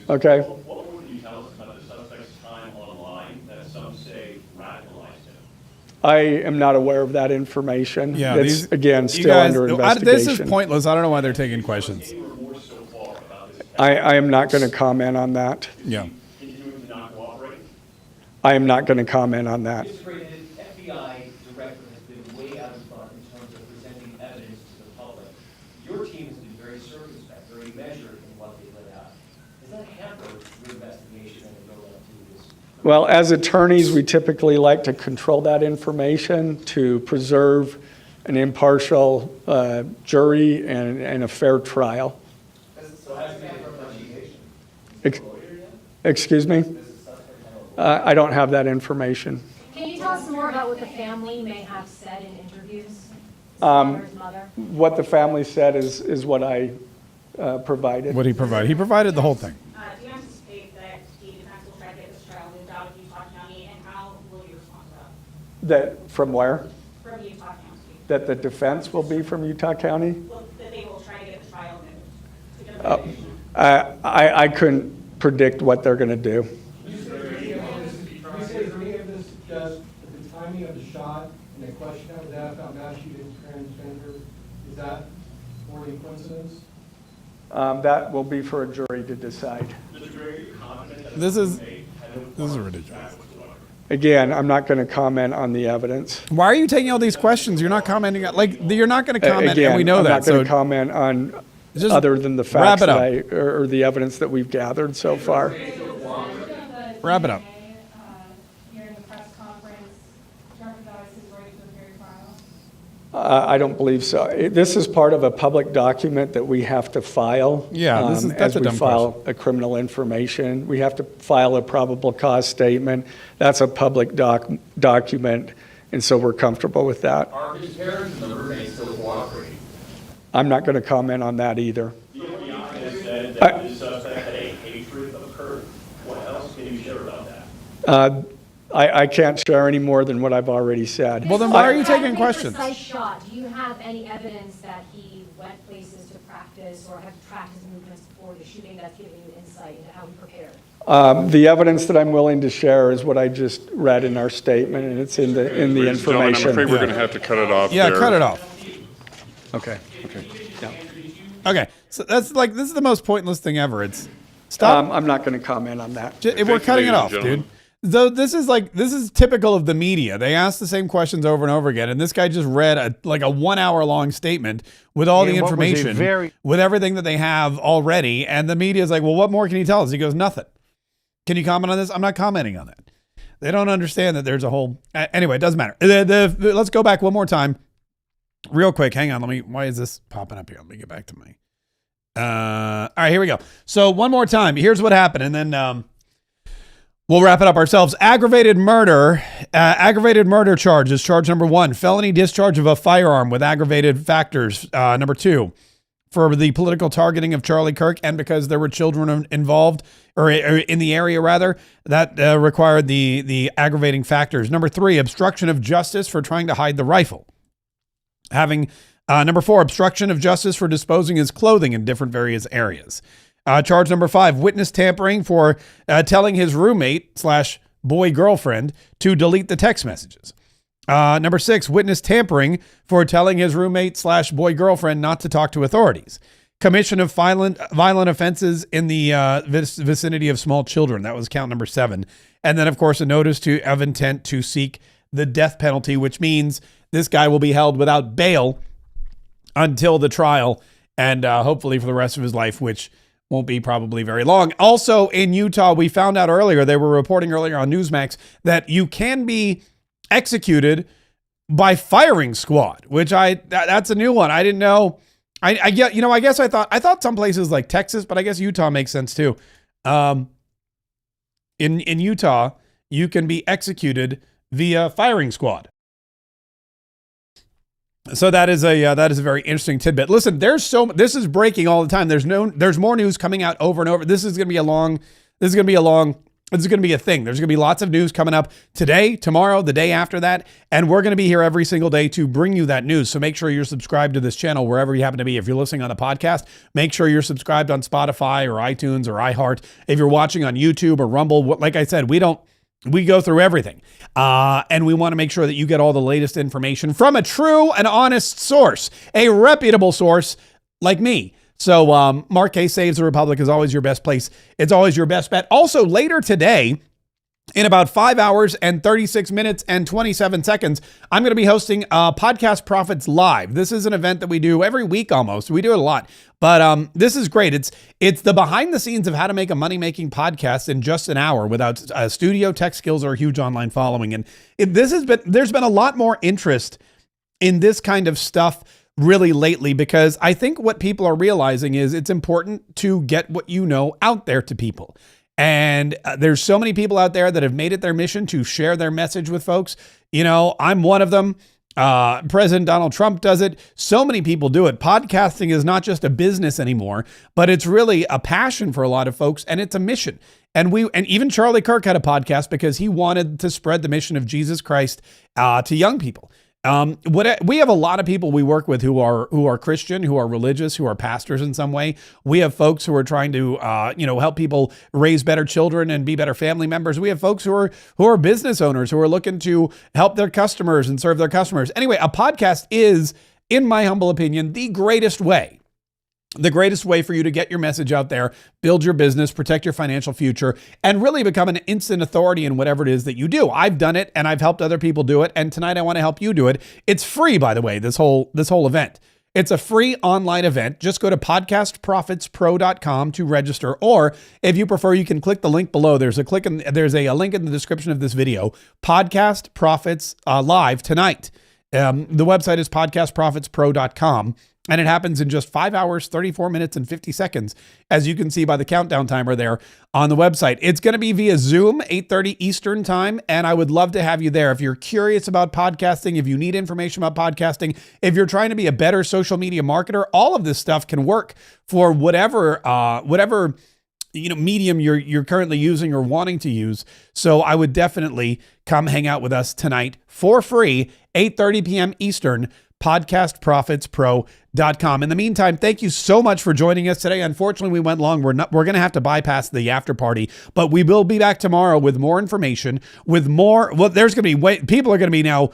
Okay. What would you tell us about the suspect's time online that some say radicalized him? I am not aware of that information. Yeah, it's, again, still guys, under investigation. This is pointless. I don't know why they're taking questions. I am not going to comment on that. Yeah. Continuing to not cooperate? I am not going to comment on that. Mr. Gray, the FBI director has been way out in front in terms of presenting evidence to the public. Your team has been very circumspect, very measured in what they let out. Does that hamper your investigation and the build-up to this? Well, as attorneys, we typically like to control that information to preserve an impartial jury and a fair trial. Excuse me? I don't have that information. Can you tell us more about what the family may have said in interviews? Mother? What the family said is what I provided. What he provided? He provided the whole thing. Do you anticipate that the defense will try to get this trial moved out of Utah County, and how will you respond to that? That from where? From Utah County. That the defense will be from Utah County? Well, that they will try to get the trial moved. I couldn't predict what they're going to do. Is there any of this just the timing of the shot and the question that was asked about mass shooting transgender? Is that more than coincidence? That will be for a jury to decide. This is ridiculous. Again, I'm not going to comment on the evidence. Why are you taking all these questions? You're not commenting. You're not going to comment, Again, and we know I'm that. not going to comment on other than the facts or the evidence that we've gathered so far. Wrap it up. I don't believe so. This is part of a public document that we have to file. Yeah, that's as a we dumb file a criminal information. We have to file a probable cause statement. That's a public document, and so we're comfortable with that. Are his parents and the roommate still cooperating. I'm not going to comment on that either. The FBI said that this suspect had a hatred of Kirk. What else can you share about that? I can't share any more than what I've already said. Well, then why are you taking questions? Precise shot. Do you have any evidence that he went places to practice or have tracked his movements before the shooting that's giving you insight into how he prepared? The evidence that I'm willing to share is what I just read in our statement, and it's in the Ladies and gentlemen, information. I'm afraid we're going to have to cut it off Yeah, there. cut it off. Okay. Yeah. Okay. So that's like, this is the most pointless thing ever. It's stop. I'm not going to comment on that. We're cutting it off, dude. Though this is typical of the media. They ask the same questions over and over again, and this guy just read a 1 hour long statement with all the information, with everything that they have already, and the media is like, well, what more can you tell us? He goes, nothing. Can you comment on this? I'm not commenting on that. They don't understand that there's a whole. Anyway, it doesn't matter. Let's go back one more time, real quick. Hang on. Why is this popping up here? Let me get back to my. All right, here we go. So one more time. Here's what happened, and then we'll wrap it up ourselves. Aggravated murder charges. Charge number 1, felony discharge of a firearm with aggravated factors. Number 2, for the political targeting of Charlie Kirk, and because there were children involved, or in the area rather, that required the aggravating factors. Number 3, obstruction of justice for trying to hide the rifle. Number 4, obstruction of justice for disposing his clothing in different various areas. Charge number 5, witness tampering for telling his roommate / boy girlfriend to delete the text messages. Number 6, witness tampering for telling his roommate / boy girlfriend not to talk to authorities. Commission of violent offenses in the vicinity of small children. That was count number 7. And then, of course, a notice of intent to seek the death penalty, which means this guy will be held without bail until the trial, and hopefully for the rest of his life, which won't be probably very long. Also in Utah, we found out earlier, they were reporting earlier on Newsmax, that you can be executed by firing squad, which that's a new one. I didn't know. I guess I thought some places like Texas, but I guess Utah makes sense too. In Utah, you can be executed via firing squad. So that is a very interesting tidbit. Listen, this is breaking all the time. There's more news coming out over and over. This is going to be a thing. There's going to be lots of news coming up today, tomorrow, the day after that, and we're going to be here every single day to bring you that news. So make sure you're subscribed to this channel wherever you happen to be. If you're listening on a podcast, make sure you're subscribed on Spotify or iTunes or iHeart. If you're watching on YouTube or Rumble, like I said, we go through everything. And we want to make sure that you get all the latest information from a true and honest source, a reputable source like me. So Mark K. Saves the Republic is always your best place. It's always your best bet. Also, later today, in about 5 hours and 36 minutes and 27 seconds, I'm going to be hosting Podcast Profits Live. This is an event that we do every week almost. We do it a lot. But this is great. It's the behind the scenes of how to make a money-making podcast in just an hour without studio, tech skills, or a huge online following. And there's been a lot more interest in this kind of stuff really lately, because I think what people are realizing is it's important to get what you know out there to people. And there's so many people out there that have made it their mission to share their message with folks. You know, I'm one of them. President Donald Trump does it. So many people do it. Podcasting is not just a business anymore, but it's really a passion for a lot of folks, and it's a mission. And even Charlie Kirk had a podcast because he wanted to spread the mission of Jesus Christ to young people. We have a lot of people we work with who are Christian, who are religious, who are pastors in some way. We have folks who are trying to, help people raise better children and be better family members. We have folks who are business owners who are looking to help their customers and serve their customers. Anyway, a podcast is, in my humble opinion, the greatest way for you to get your message out there, build your business, protect your financial future, and really become an instant authority in whatever it is that you do. I've done it, and I've helped other people do it, and tonight I want to help you do it. It's free, by the way, this whole event. It's a free online event. Just go to podcastprofitspro.com to register, or if you prefer, you can click the link below. There's a link in the description of this video. Podcast Profits Live tonight. The website is podcastprofitspro.com. And it happens in just 5 hours, 34 minutes, and 50 seconds, as you can see by the countdown timer there on the website. It's going to be via Zoom, 8:30 Eastern time, and I would love to have you there. If you're curious about podcasting, if you need information about podcasting, if you're trying to be a better social media marketer, all of this stuff can work for whatever medium you're currently using or wanting to use. So I would definitely come hang out with us tonight for free, 8:30 p.m. Eastern, podcastprofitspro.com. In the meantime, thank you so much for joining us today. Unfortunately, we went long. We're going to have to bypass the after party, but we will be back tomorrow with more information, with more. Well, there's going to be people are going to be now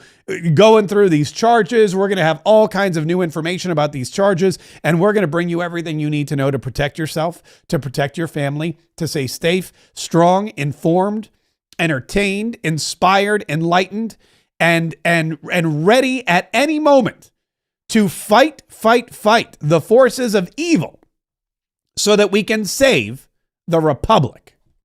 going through these charges. We're going to have all kinds of new information about these charges, and we're going to bring you everything you need to know to protect yourself, to protect your family, to stay safe, strong, informed, entertained, inspired, enlightened, and ready at any moment to fight the forces of evil so that we can save the Republic.